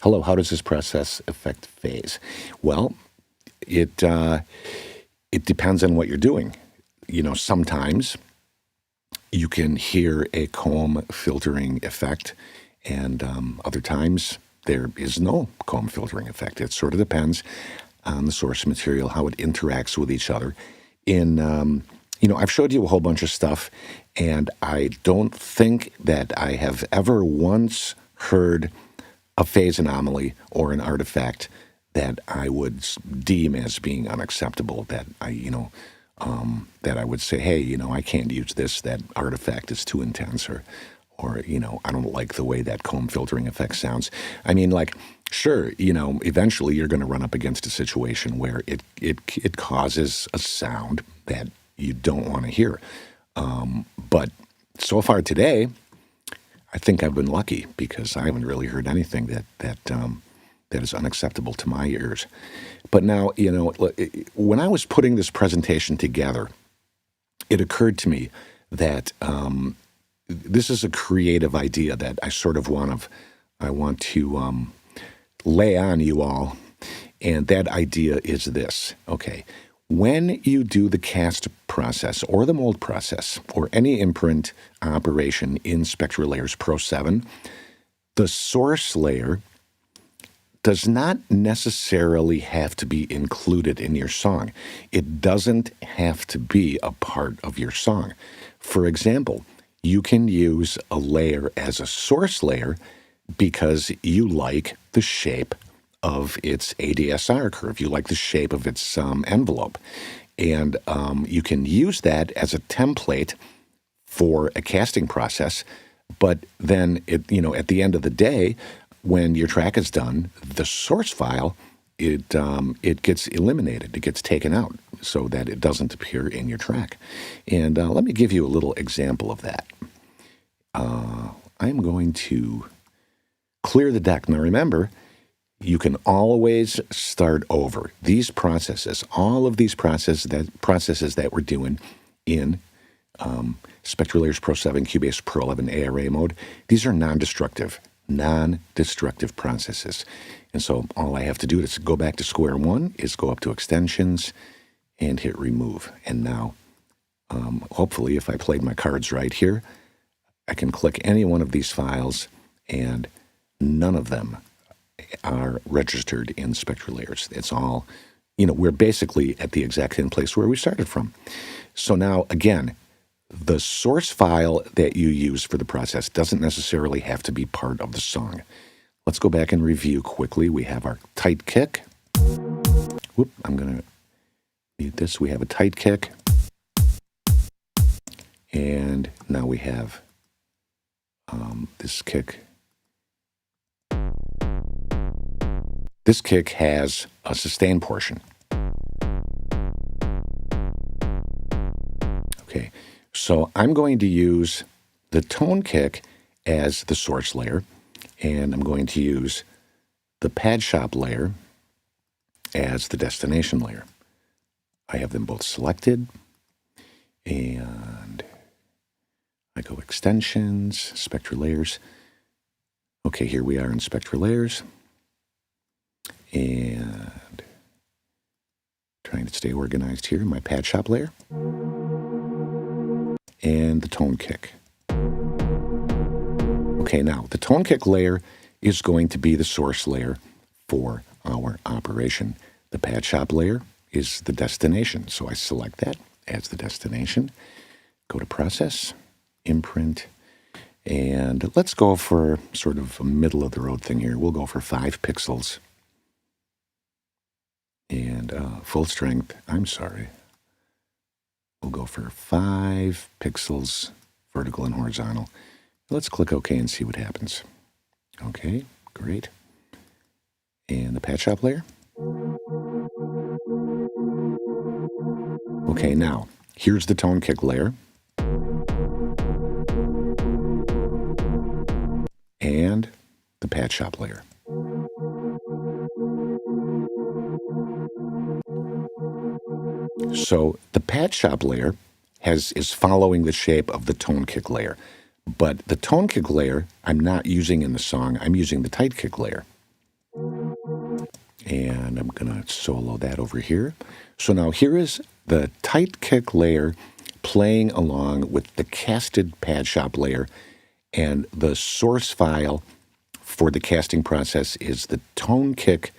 Hello, how does this process affect phase? Well, it depends on what you're doing. Sometimes you can hear a comb filtering effect, and other times there is no comb filtering effect. It sort of depends on the source material, how it interacts with each other. I've showed you a whole bunch of stuff, and I don't think that I have ever once heard a phase anomaly or an artifact that I would deem as being unacceptable, that I would say, hey, I can't use this, that artifact is too intense, or I don't like the way that comb filtering effect sounds. I mean, sure, eventually you're going to run up against a situation where it causes a sound that you don't want to hear. But so far today, I think I've been lucky because I haven't really heard anything that is unacceptable to my ears. But now, when I was putting this presentation together, it occurred to me that this is a creative idea that I want to lay on you all, and that idea is this. Okay, when you do the cast process or the mold process or any imprint operation in SpectraLayers Pro 7, the source layer does not necessarily have to be included in your song. It doesn't have to be a part of your song. For example, you can use a layer as a source layer because you like the shape of its ADSR curve. You like the shape of its envelope. And you can use that as a template for a casting process. But then, at the end of the day, when your track is done, the source file, it gets eliminated. It gets taken out so that it doesn't appear in your track. And let me give you a little example of that. I'm going to clear the deck. Now remember, you can always start over. These processes, all of these processes that we're doing in SpectraLayers Pro 7, Cubase Pro 11 ARA mode, these are non-destructive processes. And so all I have to do to go back to square one is go up to extensions and hit remove. And now, hopefully, if I played my cards right here, I can click any one of these files, and none of them are registered in SpectraLayers. It's all, we're basically at the exact same place where we started from. So now, again, the source file that you use for the process doesn't necessarily have to be part of the song. Let's go back and review quickly. We have our tight kick. Whoop, I'm going to mute this. We have a tight kick. And now we have this kick. This kick has a sustain portion. Okay, so I'm going to use the tone kick as the source layer, and I'm going to use the pad shop layer as the destination layer. I have them both selected, and I go extensions, SpectraLayers. Okay, here we are in SpectraLayers, and trying to stay organized here, my pad shop layer, and the tone kick. Okay, now the tone kick layer is going to be the source layer for our operation. The pad shop layer is the destination, so I select that as the destination. Go to Process, Imprint, and let's go for sort of a middle-of-the-road thing here. We'll go for 5 pixels. And full strength, we'll go for 5 pixels, vertical and horizontal. Let's click OK and see what happens. Okay, great. And the pad shop layer. Okay, now, here's the tone kick layer. And the pad shop layer. So the pad shop layer is following the shape of the tone kick layer. But the tone kick layer I'm not using in the song. I'm using the tight kick layer. And I'm going to solo that over here. So now here is the tight kick layer playing along with the casted pad shop layer. And the source file for the casting process is the tone kick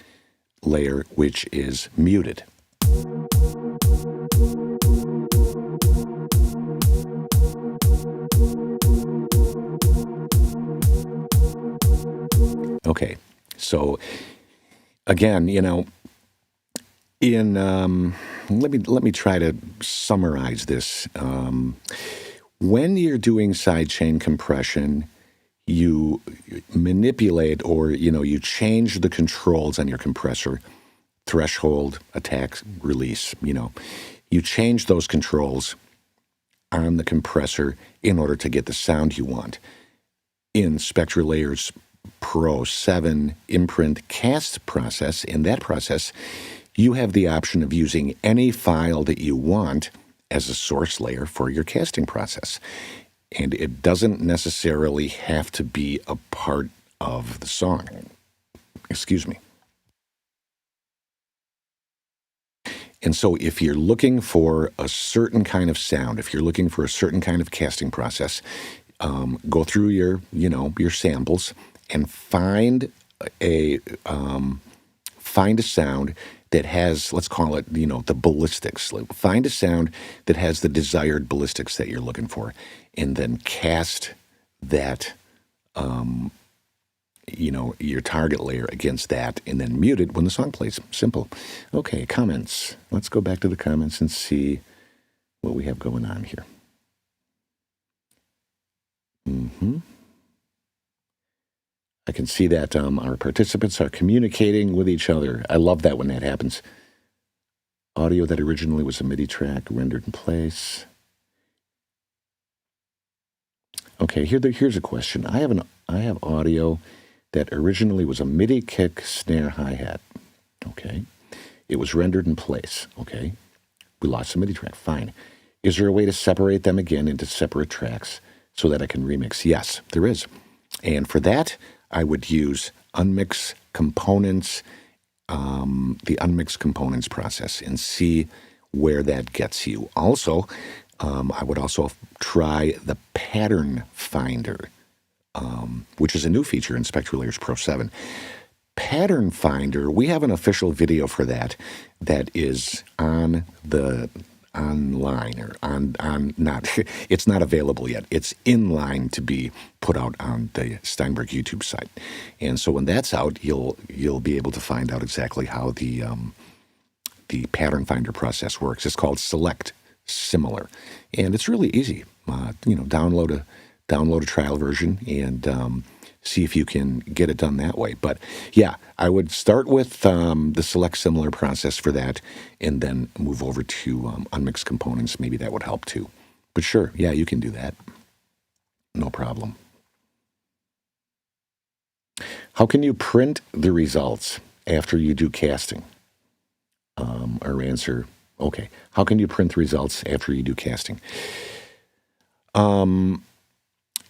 layer, which is muted. Okay, so again, let me try to summarize this. When you're doing sidechain compression, you manipulate or you change the controls on your compressor, threshold, attack, release. You change those controls on the compressor in order to get the sound you want. In SpectraLayers Pro 7 Imprint cast process, in that process, you have the option of using any file that you want as a source layer for your casting process. And it doesn't necessarily have to be a part of the song. Excuse me. And so if you're looking for a certain kind of sound, if you're looking for a certain kind of casting process, go through your samples and find a sound that has, let's call it, the ballistics. Find a sound that has the desired ballistics that you're looking for, and then cast that, your target layer against that, and then mute it when the song plays. Simple. Okay, comments. Let's go back to the comments and see what we have going on here. I can see that our participants are communicating with each other. I love that when that happens. Audio that originally was a MIDI track rendered in place. Okay, here's a question. I have audio that originally was a MIDI kick, snare, hi-hat. Okay. It was rendered in place. Okay. We lost the MIDI track. Fine. Is there a way to separate them again into separate tracks so that I can remix? Yes, there is. And for that, I would use unmix components, the unmix components process, and see where that gets you. Also, I would also try the pattern finder, which is a new feature in SpectraLayers Pro 7. Pattern Finder, we have an official video for that is on the online or on not it's not available yet. It's in line to be put out on the Steinberg YouTube site. And so when that's out, you'll be able to find out exactly how the pattern finder process works. It's called Select Similar, and it's really easy. Download a trial version and see if you can get it done that way. But yeah, I would start with the Select Similar process for that, and then move over to unmixed components. Maybe that would help too. But sure, yeah, you can do that. No problem. How can you print the results after you do casting? Our answer, okay. How can you print the results after you do casting?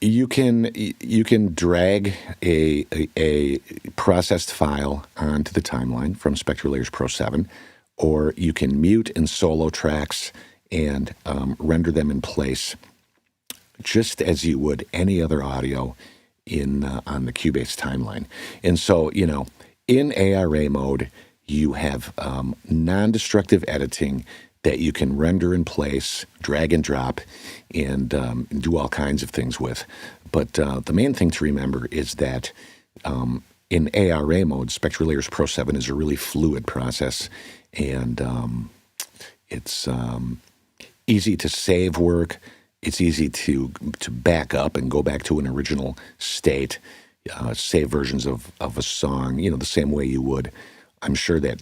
You can drag a processed file onto the timeline from SpectraLayers Pro 7, or you can mute and solo tracks and render them in place just as you would any other audio on the Cubase timeline. And so, in ARA mode, you have non-destructive editing that you can render in place, drag and drop, and do all kinds of things with. But the main thing to remember is that in ARA mode, SpectraLayers Pro 7 is a really fluid process, and it's easy to save work. It's easy to back up and go back to an original state, save versions of a song, the same way you would. I'm sure that,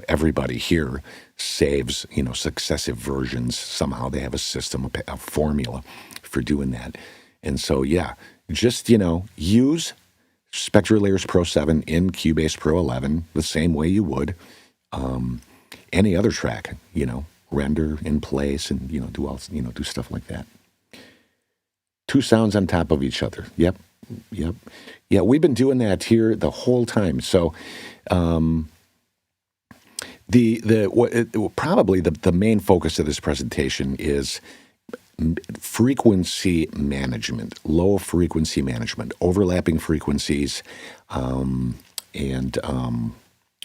everybody here saves, successive versions. Somehow they have a system, a formula for doing that. And so, yeah, just, use SpectraLayers Pro 7 in Cubase Pro 11 the same way you would any other track, render in place and, do stuff like that. Two sounds on top of each other. Yep. Yeah, we've been doing that here the whole time. So, probably the main focus of this presentation is frequency management, low frequency management, overlapping frequencies, and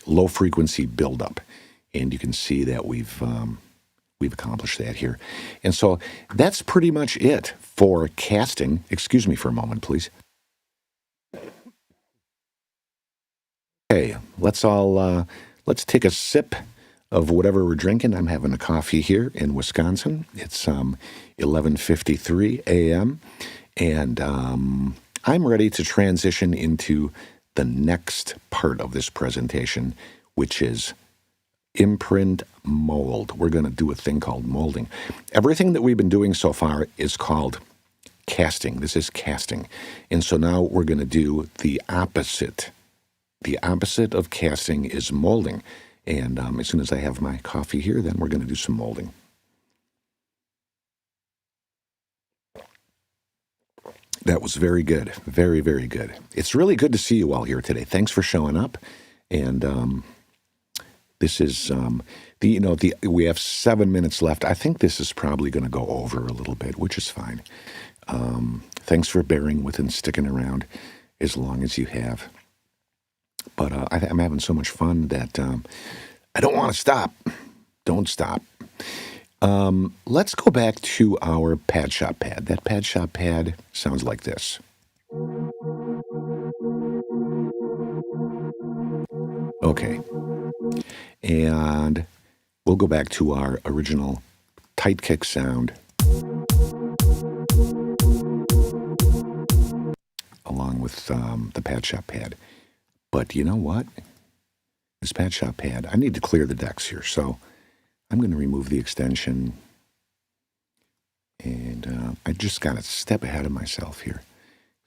low frequency buildup. And you can see that we've accomplished that here. And so that's pretty much it for casting. Excuse me for a moment, please. Okay, let's take a sip of whatever we're drinking. I'm having a coffee here in Wisconsin. It's 11:53 a.m. and I'm ready to transition into the next part of this presentation, which is Imprint mold. We're going to do a thing called molding. Everything that we've been doing so far is called casting. This is casting. And so now we're going to do the opposite. The opposite of casting is molding. And as soon as I have my coffee here, then we're going to do some molding. That was very good. Very, very good. It's really good to see you all here today. Thanks for showing up. And this is, we have 7 minutes left. I think this is probably going to go over a little bit, which is fine. Thanks for bearing with and sticking around as long as you have. But I'm having so much fun that I don't want to stop. Don't stop. Let's go back to our pad shop pad. That pad shop pad sounds like this. Okay. And we'll go back to our original tight kick sound along with the pad shop pad. But you know what? This pad shop pad, I need to clear the decks here. So I'm going to remove the extension. And I just got a step ahead of myself here.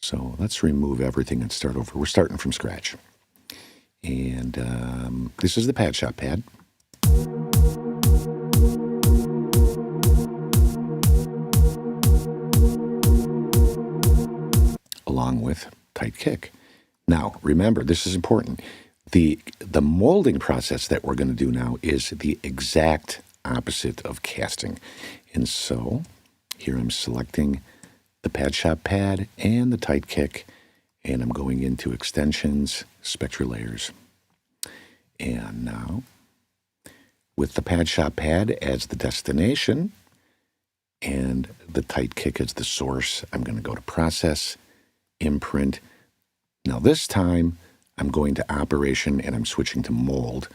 So let's remove everything and start over. We're starting from scratch. And this is the pad shop pad. Along with tight kick. Now, remember, this is important. The molding process that we're going to do now is the exact opposite of casting. And so Here I'm selecting the Pad Shop pad and the tight kick, and I'm going into extensions, SpectraLayers. And now, with the Pad Shop pad as the destination and the tight kick as the source, I'm going to go to Process, Imprint. Now this time, I'm going to Operation and I'm switching to Mold,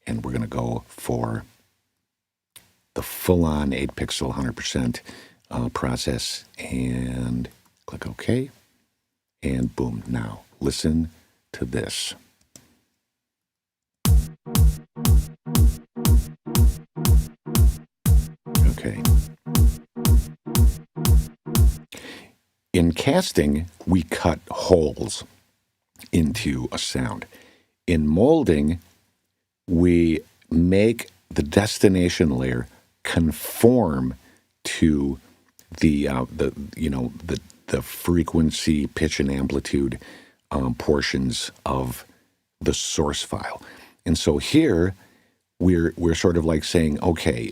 and we're going to go for the full-on 8-pixel 100% process, and click OK, and boom. Now listen to this. Okay. In casting, we cut holes into a sound. In molding, we make the destination layer conform to the frequency, pitch, and amplitude portions of the source file. And so here we're sort of like saying, okay,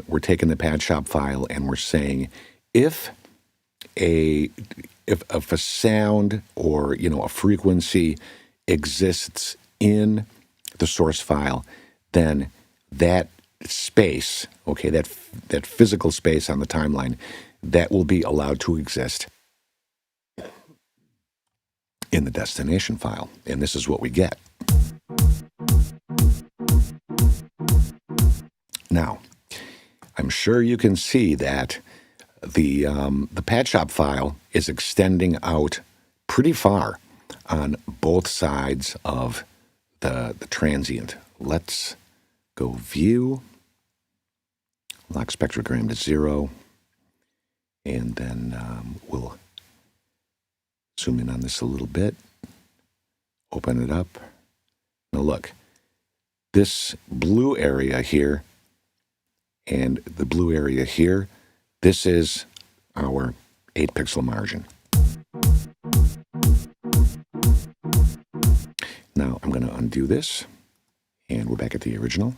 we're taking the Pad Shop file and we're saying if a sound or a frequency exists in the source file, then that space, okay, that physical space on the timeline, that will be allowed to exist in the destination file. And this is what we get. Now, I'm sure you can see that the Pad Shop file is extending out pretty far on both sides of the transient. Let's go View, lock spectrogram to 0, and then we'll zoom in on this a little bit, open it up. Now look, this blue area here and the blue area here, this is our 8-pixel margin. Now I'm going to undo this, and we're back at the original.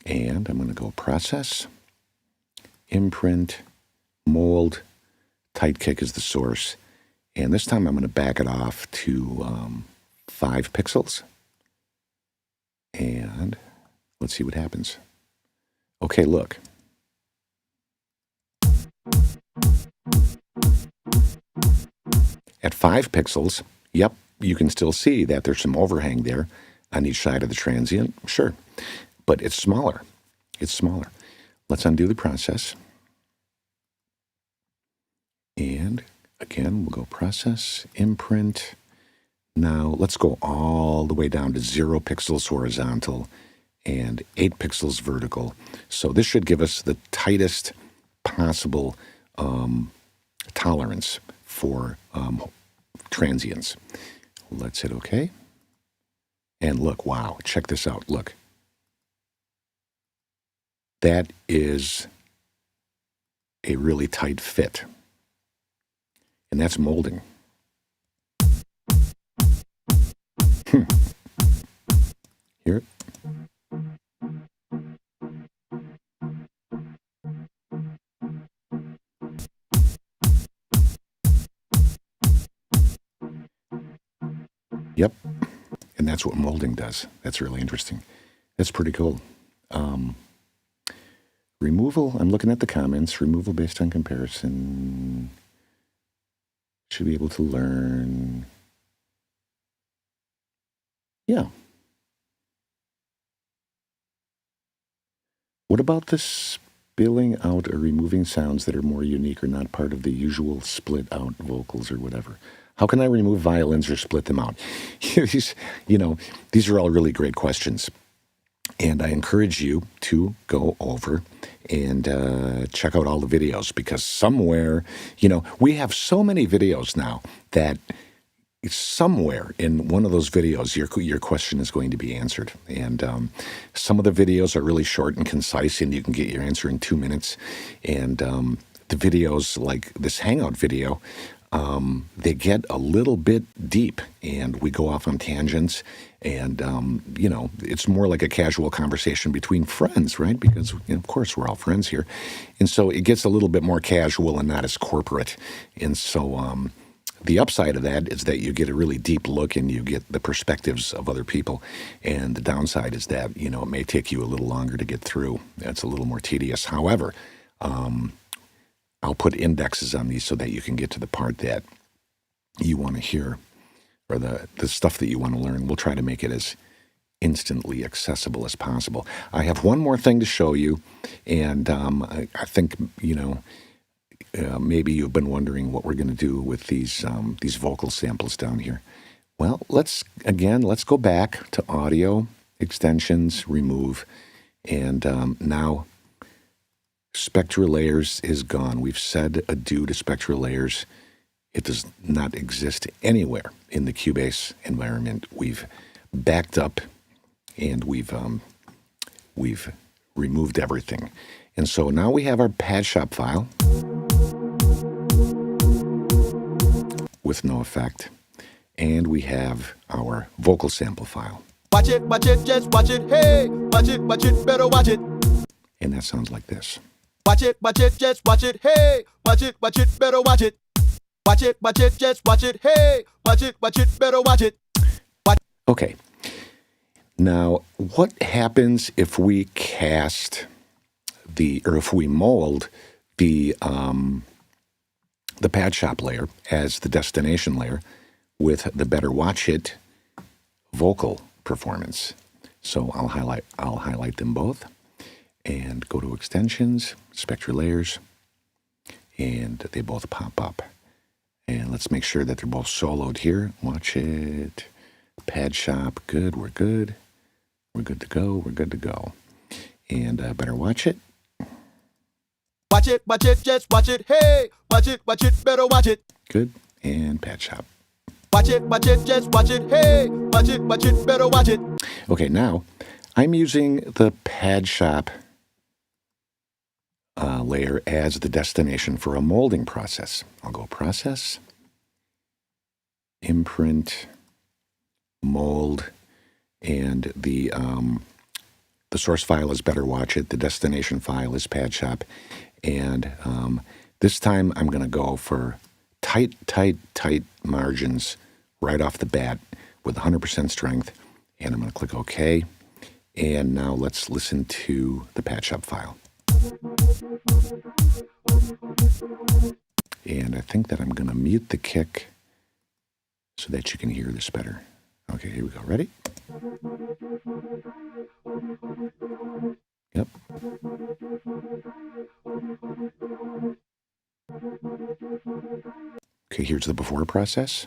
And I'm going to go Process, Imprint, Mold, tight kick is the source. And this time I'm going to back it off to 5 pixels. And let's see what happens. Okay, look. At 5 pixels, yep, you can still see that there's some overhang there on each side of the transient, sure. But it's smaller. It's smaller. Let's undo the process. And again, we'll go Process, Imprint. Now let's go all the way down to 0 pixels horizontal and 8 pixels vertical. So this should give us the tightest possible tolerance for transients. Let's hit OK. And look, wow, check this out. Look. That is a really tight fit. And that's molding. Hear it? Yep. And that's what molding does. That's really interesting. That's pretty cool. Removal, I'm looking at the comments. Removal based on comparison. Should be able to learn. Yeah. What about this spilling out or removing sounds that are more unique or not part of the usual split out vocals or whatever? How can I remove violins or split them out? These are all really great questions. And I encourage you to go over and check out all the videos, because somewhere, we have so many videos now that somewhere in one of those videos, your question is going to be answered. And some of the videos are really short and concise, and you can get your answer in 2 minutes. And the videos like this Hangout video, they get a little bit deep, and we go off on tangents, and it's more like a casual conversation between friends, right? Because of course we're all friends here, and so it gets a little bit more casual and not as corporate. And so the upside of that is that you get a really deep look and you get the perspectives of other people, and the downside is that it may take you a little longer to get through. It's a little more tedious. However, I'll put indexes on these so that you can get to the part that you want to hear, or the stuff that you want to learn. We'll try to make it as instantly accessible as possible. I have one more thing to show you, and I think, maybe you've been wondering what we're going to do with these vocal samples down here. Well, let's go back to Audio, Extensions, Remove, and now SpectraLayers is gone. We've said adieu to SpectraLayers. It does not exist anywhere in the Cubase environment. We've backed up, and we've removed everything. And so now we have our pad shop file with no effect, and we have our vocal sample file. Watch it, just watch it, hey. Watch it, better watch it. And that sounds like this. Watch it, just watch it, hey. Watch it, better watch it. Watch it, just watch it, hey. Watch it, better watch it. Okay. Now, what happens if we cast if we mold the pad shop layer as the destination layer with the better watch it vocal performance? So I'll highlight them both and go to Extensions, SpectraLayers, and they both pop up. And let's make sure that they're both soloed here. Watch it, pad shop, good, we're good. We're good to go. And better watch it. Watch it, just watch it, hey. Watch it, better watch it. Good, and pad shop. Watch it, just watch it, hey. Watch it, better watch it. Okay, now I'm using the pad shop layer as the destination for a molding process. I'll go Process, Imprint, Mold, and the source file is Better Watch It. The destination file is Pad Shop, and this time I'm going to go for tight margins right off the bat with 100% strength, and I'm going to click OK. And now let's listen to the Pad Shop file. And I think that I'm going to mute the kick so that you can hear this better. Okay, here we go. Ready? Yep. Okay, here's the before process.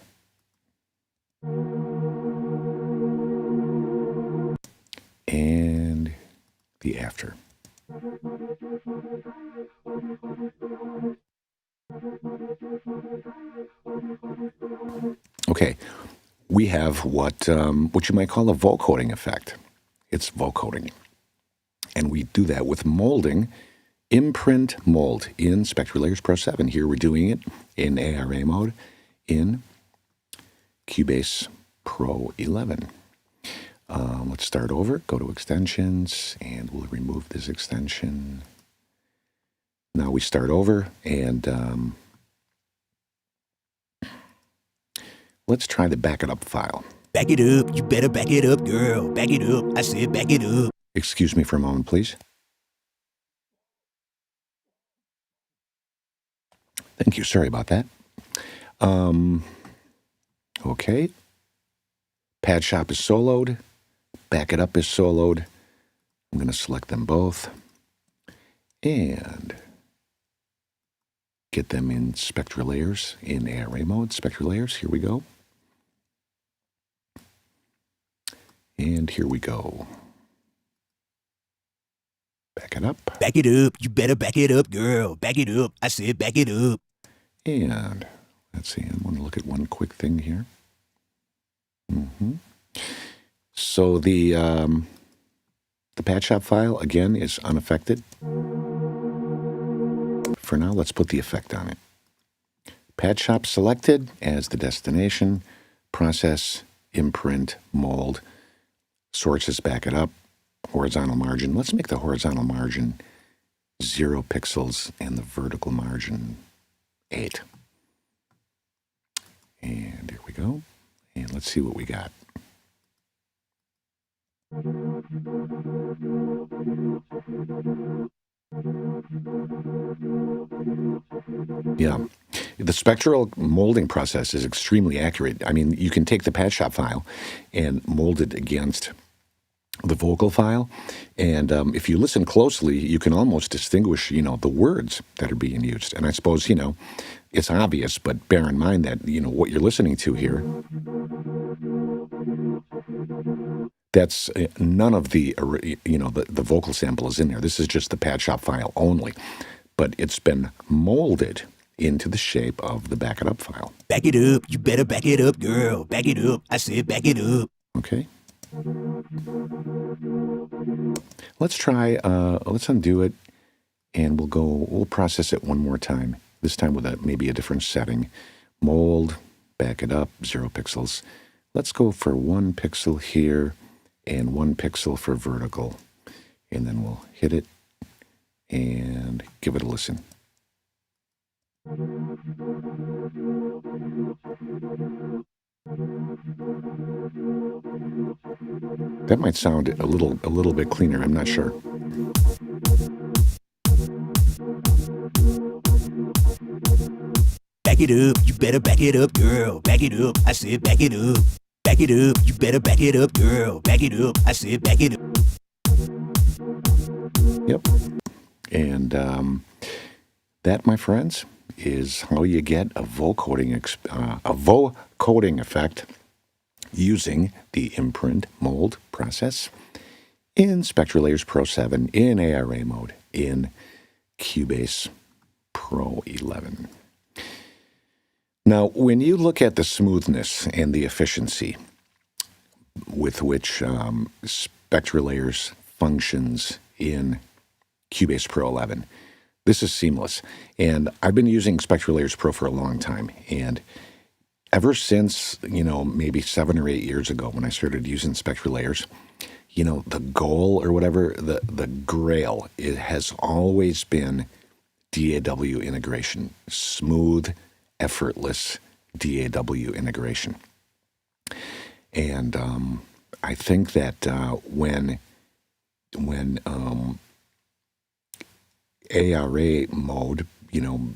And the after. Okay, we have what you might call a vocoding effect. It's vocoding. And we do that with molding, Imprint Mold in SpectraLayers Pro 7. Here we're doing it in ARA mode in Cubase Pro 11. Let's start over, go to Extensions, and we'll remove this extension. Now we start over, and let's try the Back It Up file. Back it up, you better back it up, girl. Back it up, I said back it up. Excuse me for a moment, please. Thank you, sorry about that. Okay. Pad Shop is soloed. Back It Up is soloed. I'm going to select them both and get them in SpectraLayers in ARA mode. SpectraLayers, here we go. And here we go. Back it up. Back it up, you better back it up, girl. Back it up, I said back it up. And let's see, I want to look at one quick thing here. So the Pad Shop file, again, is unaffected. For now, let's put the effect on it. pad shop selected as the destination, process, imprint, mold, sources, back it up, horizontal margin. Let's make the horizontal margin 0 pixels and the vertical margin 8. And here we go. And let's see what we got. Yeah. The spectral molding process is extremely accurate. I mean, you can take the pad shop file and mold it against the vocal file. And if you listen closely, you can almost distinguish, the words that are being used. And I suppose, it's obvious, but bear in mind that, what you're listening to here, that's none of the, the vocal sample is in there. This is just the pad shop file only. But it's been molded into the shape of the back it up file. Back it up. You better back it up, girl. Back it up. I said back it up. Okay. Let's try, let's undo it, and we'll process it one more time, this time with maybe a different setting. Mold, back it up, 0 pixels. Let's go for 1 pixel here and 1 pixel for vertical. And then we'll hit it and give it a listen. That might sound a little bit cleaner. I'm not sure. Back it up. You better back it up, girl. Back it up. I said back it up. Back it up. You better back it up, girl. Back it up. I said back it up. Yep. And that, my friends, is how you get a vocoding effect using the Imprint mold process in SpectraLayers Pro 7 in ARA mode in Cubase Pro 11. Now, when you look at the smoothness and the efficiency with which SpectraLayers functions in Cubase Pro 11, this is seamless. And I've been using SpectraLayers Pro for a long time. And ever since, maybe 7 or 8 years ago when I started using SpectraLayers, the goal or whatever, the grail, it has always been DAW integration, smooth, effortless DAW integration. And I think that when ARA mode,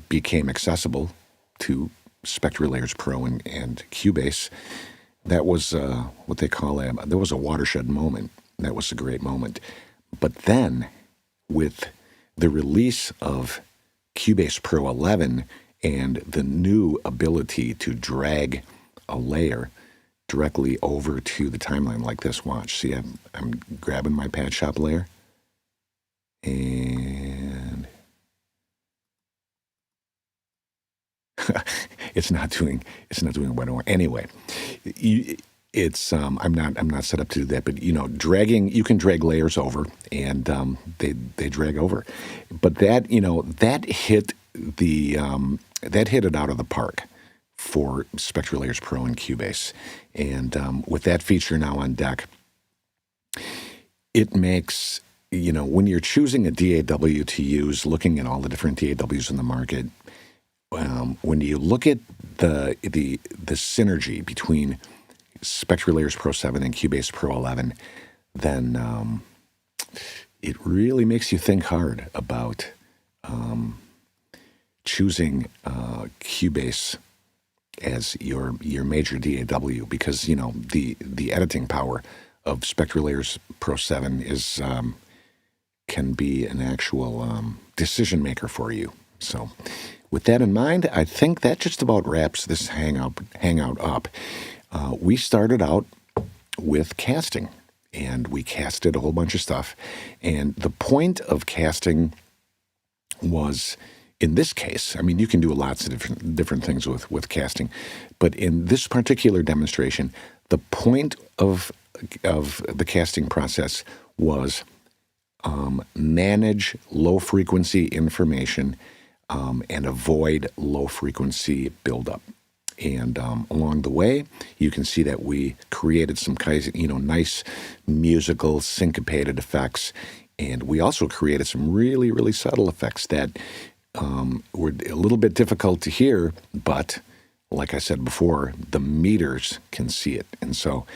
became accessible to SpectraLayers Pro and Cubase, that was what they call there was a watershed moment. That was a great moment. But then, with the release of Cubase Pro 11 and the new ability to drag a layer directly over to the timeline like this, watch. See, I'm grabbing my pad shop layer, and it's not doing what I want. Anyway, I'm not set up to do that, but dragging, you can drag layers over, and they drag over. But that hit it out of the park for SpectraLayers Pro and Cubase, and with that feature now on deck, it makes when you're choosing a DAW to use, looking at all the different DAWs in the market. When you look at the synergy between SpectraLayers Pro 7 and Cubase Pro 11, then it really makes you think hard about choosing Cubase as your major DAW, because the editing power of SpectraLayers Pro 7 is can be an actual decision maker for you. So, with that in mind, I think that just about wraps this hangout up. We started out with casting, and we casted a whole bunch of stuff. And the point of casting was, in this case, I mean, you can do lots of different things with casting, but in this particular demonstration, the point of the casting process was manage low frequency information and avoid low frequency buildup. And along the way, you can see that we created some kinds of, nice musical syncopated effects. And we also created some really, really subtle effects that were a little bit difficult to hear, but like I said before, the meters can see it. And so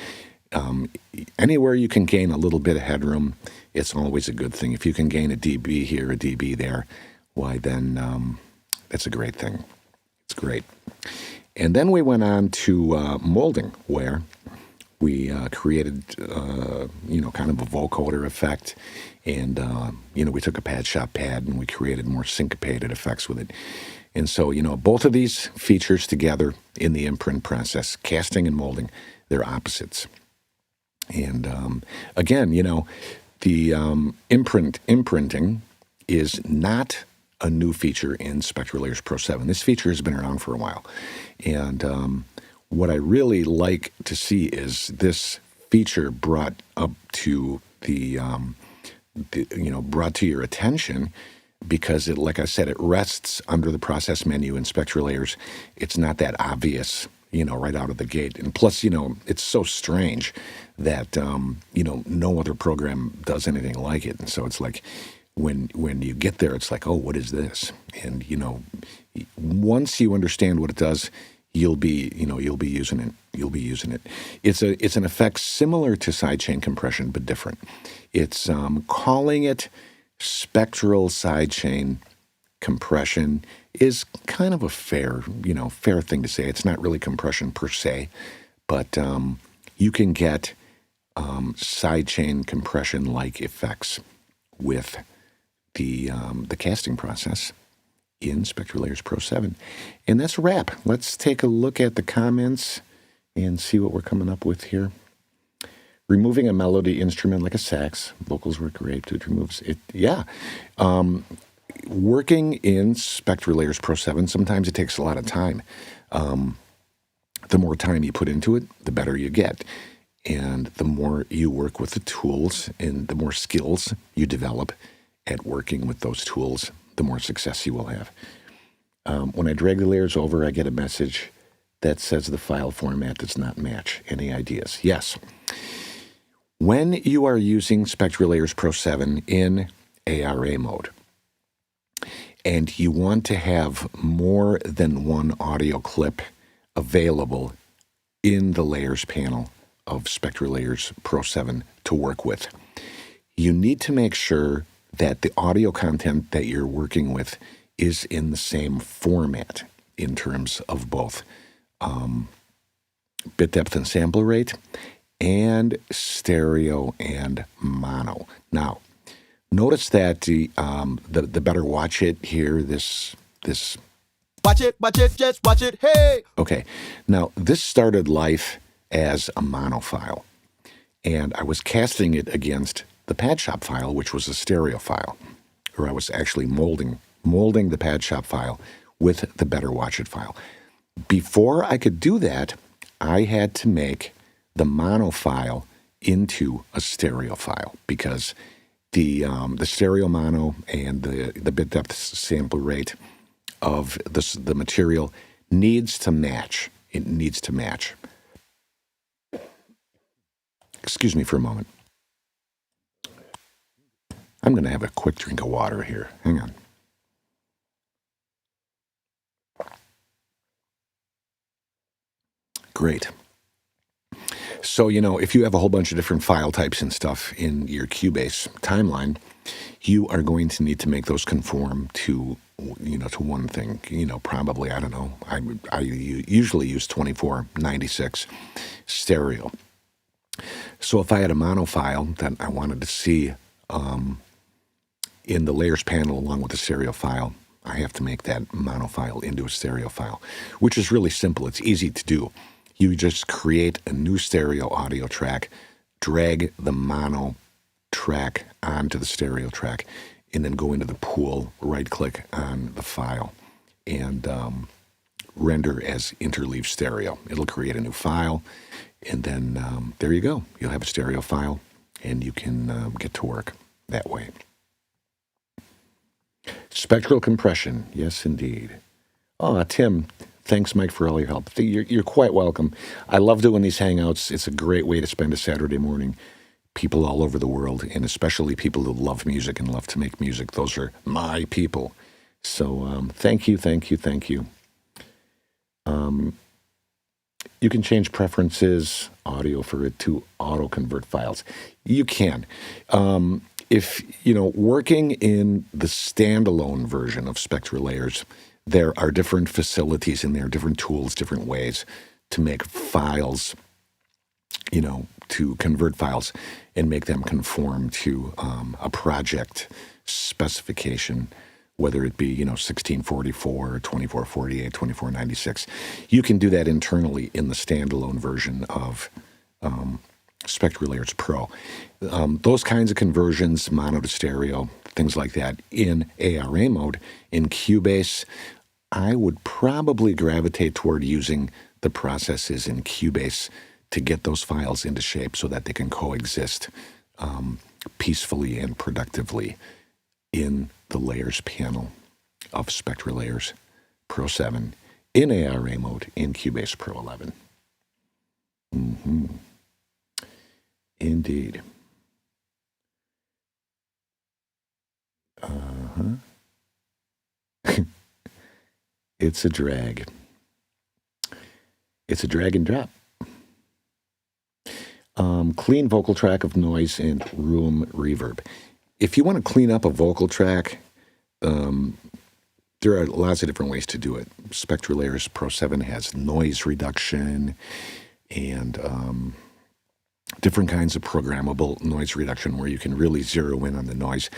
anywhere you can gain a little bit of headroom, it's always a good thing. If you can gain a dB here, a dB there, why then that's a great thing. It's great. And then we went on to molding, where we created, kind of a vocoder effect. And, we took a pad shop pad and we created more syncopated effects with it. And so, both of these features together in the imprint process, casting and molding, they're opposites. And again, the imprinting is not a new feature in SpectraLayers Pro 7. This feature has been around for a while. And what I really like to see is this feature brought up to brought to your attention, because it, like I said, it rests under the process menu in SpectraLayers. It's not that obvious, right out of the gate. And plus, it's so strange that, no other program does anything like it. And so it's like, when you get there, it's like, oh, what is this? And once you understand what it does, you'll be using it. You'll be using it. It's an effect similar to sidechain compression, but different. It's calling it spectral sidechain compression is kind of a fair thing to say. It's not really compression per se, but you can get sidechain compression-like effects with the casting process in SpectraLayers Pro 7. And that's a wrap. Let's take a look at the comments and see what we're coming up with here. Removing a melody instrument like a sax, vocals work great. It removes it. Yeah. Working in SpectraLayers Pro 7, sometimes it takes a lot of time. The more time you put into it, the better you get. And the more you work with the tools and the more skills you develop at working with those tools, the more success you will have. When I drag the layers over, I get a message that says the file format does not match. Any ideas? Yes. When you are using SpectraLayers Pro 7 in ARA mode, and you want to have more than one audio clip available in the layers panel of SpectraLayers Pro 7 to work with, you need to make sure that the audio content that you're working with is in the same format in terms of both bit depth and sample rate and stereo and mono. Now, notice that the better watch it here, this. Watch it, just watch it, hey! Okay, now this started life as a mono file, and I was casting it against the pad shop file, which was a stereo file, or I was actually molding the pad shop file with the better watch it file. Before I could do that, I had to make the mono file into a stereo file, because the stereo mono and the bit depth sample rate of the material needs to match. It needs to match. Excuse me for a moment. I'm going to have a quick drink of water here. Hang on. Great. So, if you have a whole bunch of different file types and stuff in your Cubase timeline, you are going to need to make those conform to, to one thing. Probably, I don't know, I usually use 2496 stereo. So if I had a mono file that I wanted to see in the layers panel along with the stereo file, I have to make that mono file into a stereo file, which is really simple. It's easy to do. You just create a new stereo audio track, drag the mono track onto the stereo track, and then go into the pool, right-click on the file, and render as interleave stereo. It'll create a new file, and then there you go. You'll have a stereo file, and you can get to work that way. Spectral compression, yes, indeed. Oh, Tim, thanks, Mike, for all your help. You're quite welcome. I love doing these hangouts. It's a great way to spend a Saturday morning. People all over the world, and especially people who love music and love to make music. Those are my people. So thank you, thank you, thank you. You can change preferences, audio for it to auto-convert files. You can. If, working in the standalone version of SpectraLayers, there are different facilities in there, different tools, different ways to make files, to convert files and make them conform to a project specification, whether it be, 1644, 2448, 2496. You can do that internally in the standalone version of SpectraLayers Pro. Those kinds of conversions, mono to stereo, things like that, in ARA mode, in Cubase, I would probably gravitate toward using the processes in Cubase to get those files into shape so that they can coexist peacefully and productively in the Layers panel of SpectraLayers Pro 7 in ARA mode in Cubase Pro 11. Indeed. It's a drag. It's a drag and drop. Clean vocal track of noise and room reverb. If you want to clean up a vocal track, there are lots of different ways to do it. SpectraLayers Pro 7 has noise reduction and different kinds of programmable noise reduction where you can really zero in on the noise.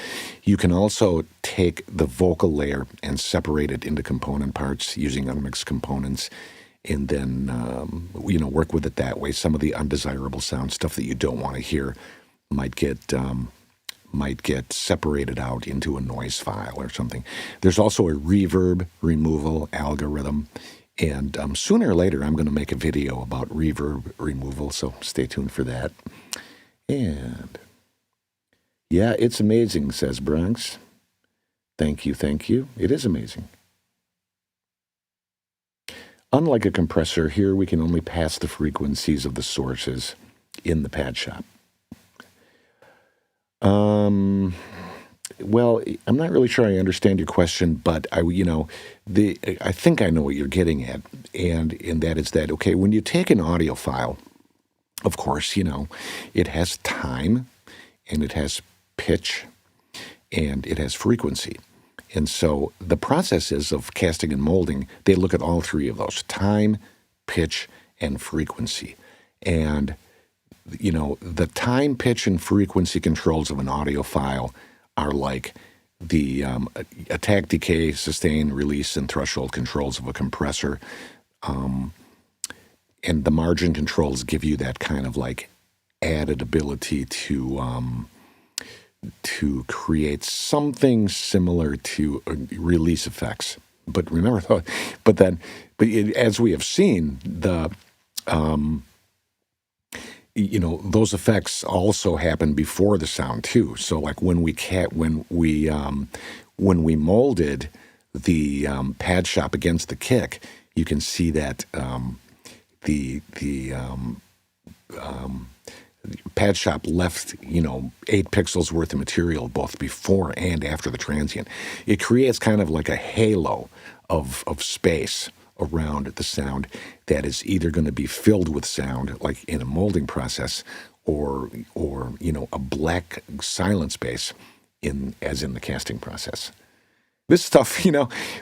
You can also take the vocal layer and separate it into component parts using unmixed components and then, work with it that way. Some of the undesirable sound stuff that you don't want to hear might get separated out into a noise file or something. There's also a reverb removal algorithm. And sooner or later, I'm going to make a video about reverb removal, so stay tuned for that. And yeah, it's amazing, says Bronx. Thank you, thank you. It is amazing. Unlike a compressor, here we can only pass the frequencies of the sources in the pad shop. Well, I'm not really sure I understand your question, but I think I know what you're getting at, and that is that, okay, when you take an audio file, of course, it has time, and it has pitch, and it has frequency. And so the processes of casting and molding, they look at all three of those: time, pitch, and frequency. And, the time, pitch, and frequency controls of an audio file are like the attack, decay, sustain, release, and threshold controls of a compressor. And the margin controls give you that kind of like added ability to create something similar to release effects. But remember, as we have seen, those effects also happen before the sound too. So like when we molded the pad shop against the kick, you can see that the pad shop left 8 pixels worth of material both before and after the transient. It creates kind of like a halo of space around the sound that is either going to be filled with sound, like in a molding process, or a black silent space as in the casting process. This stuff,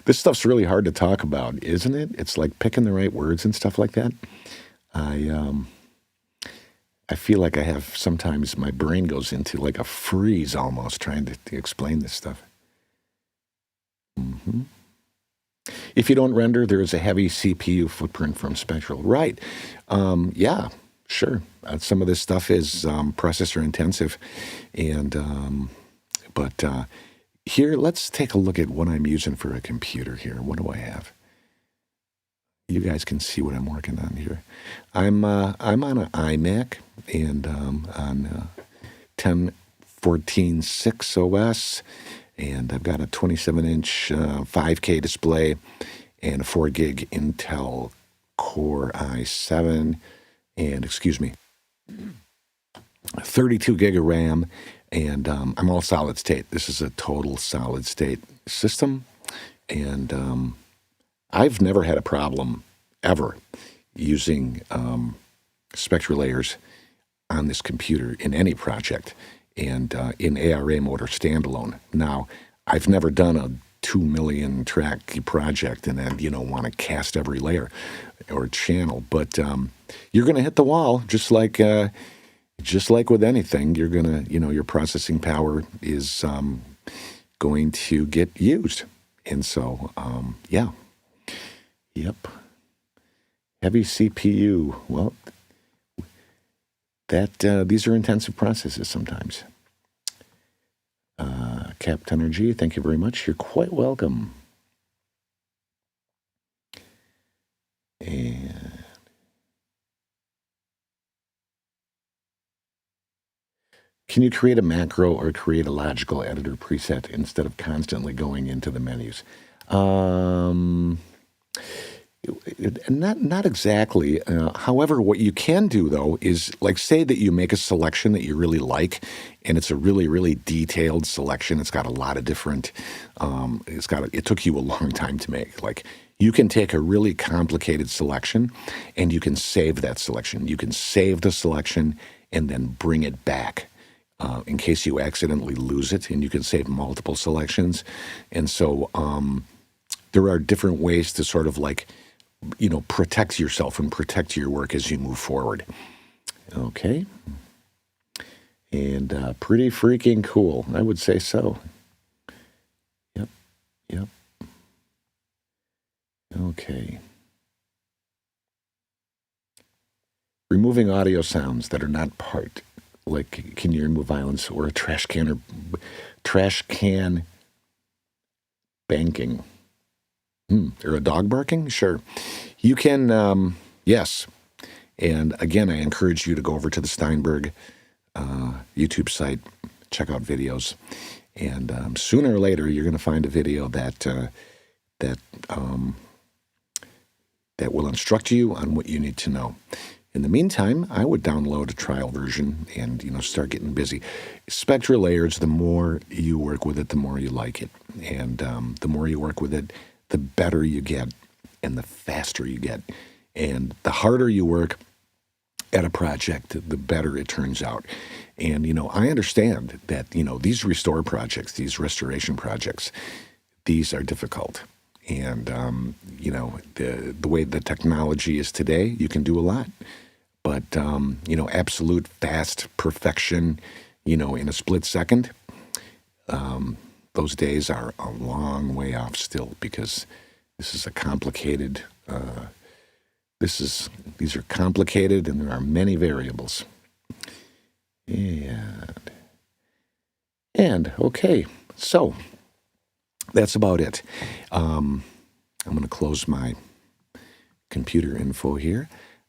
this stuff's really hard to talk about, isn't it? It's like picking the right words and stuff like that. I feel like I have sometimes my brain goes into like a freeze almost trying to explain this stuff. If you don't render, there is a heavy CPU footprint from Spectral. Right. Yeah, sure. Some of this stuff is processor intensive. But here, let's take a look at what I'm using for a computer here. What do I have? You guys can see what I'm working on here. I'm on an iMac and on 10.14.6 OS. And I've got a 27-inch 5K display and a 4 gig Intel Core i7 and, 32 gig of RAM. And I'm all solid state. This is a total solid state system. And I've never had a problem ever using SpectraLayers on this computer in any project and in ARA mode or standalone. Now, I've never done a 2 million track project and then, want to cast every layer or channel, but you're going to hit the wall just like with anything. You're going to, your processing power is going to get used. And so, yeah. Yep. Heavy CPU. Well, these are intensive processes sometimes. Capt Energy, thank you very much. You're quite welcome. And can you create a macro or create a logical editor preset instead of constantly going into the menus? Not exactly. However, what you can do, though, is like say that you make a selection that you really like, and it's a really, really detailed selection. It's got a lot of different, it took you a long time to make. Like you can take a really complicated selection and you can save that selection. You can save the selection and then bring it back in case you accidentally lose it, and you can save multiple selections. And so there are different ways to sort of like, protect yourself and protect your work as you move forward. Okay. And pretty freaking cool. I would say so. Yep. Okay. Removing audio sounds that are not part. Like, can you remove violence or a trash can banking? Or a dog barking? Sure. You can, yes. And again, I encourage you to go over to the Steinberg YouTube site, check out videos. And sooner or later, you're going to find a video that will instruct you on what you need to know. In the meantime, I would download a trial version and, start getting busy. SpectraLayers, the more you work with it, the more you like it. And the more you work with it, the better you get and the faster you get. And the harder you work at a project, the better it turns out. And, I understand that, these restore projects, these restoration projects, these are difficult. And, the way the technology is today, you can do a lot. But, absolute fast perfection, in a split second, those days are a long way off still, because this is a complicated, these are complicated and there are many variables. And okay, so that's about it. I'm going to close my computer info here.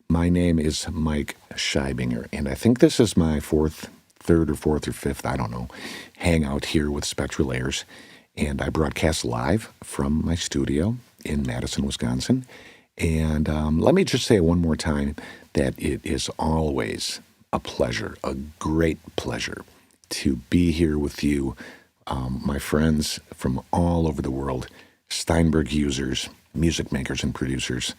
My name is Mike Scheibinger, and I think this is my third or fourth or fifth, I don't know, hangout here with SpectraLayers. And I broadcast live from my studio in Madison, Wisconsin. And let me just say one more time that it is always a pleasure, a great pleasure, to be here with you, my friends from all over the world, Steinberg users, music makers, and producers.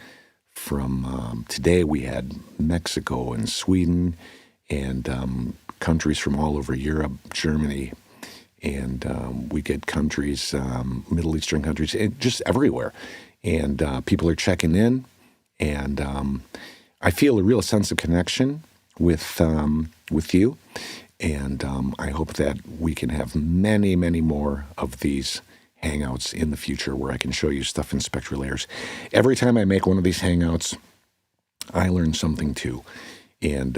From today, we had Mexico and Sweden and countries from all over Europe, Germany, and we get countries, Middle Eastern countries, just everywhere. And people are checking in, and I feel a real sense of connection with you. And I hope that we can have many, many more of these hangouts in the future where I can show you stuff in SpectraLayers. Every time I make one of these hangouts, I learn something too. And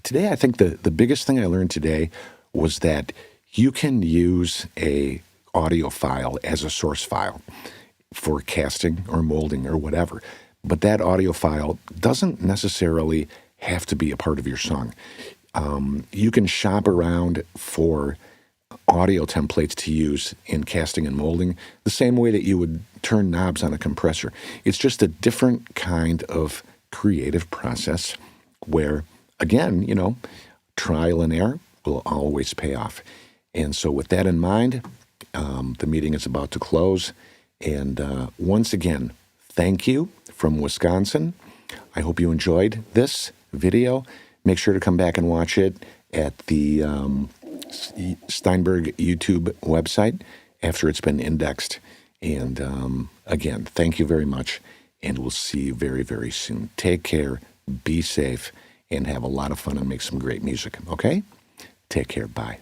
today, I think the biggest thing I learned today was that you can use a audio file as a source file for casting or molding or whatever. But that audio file doesn't necessarily have to be a part of your song. You can shop around for audio templates to use in casting and molding, the same way that you would turn knobs on a compressor. It's just a different kind of creative process where, again, trial and error will always pay off. And so with that in mind, the meeting is about to close. And once again, thank you from Wisconsin. I hope you enjoyed this video. Make sure to come back and watch it at the Steinberg YouTube website after it's been indexed. And again, thank you very much, and we'll see you very, very soon. Take care, be safe, and have a lot of fun and make some great music, okay? Take care. Bye.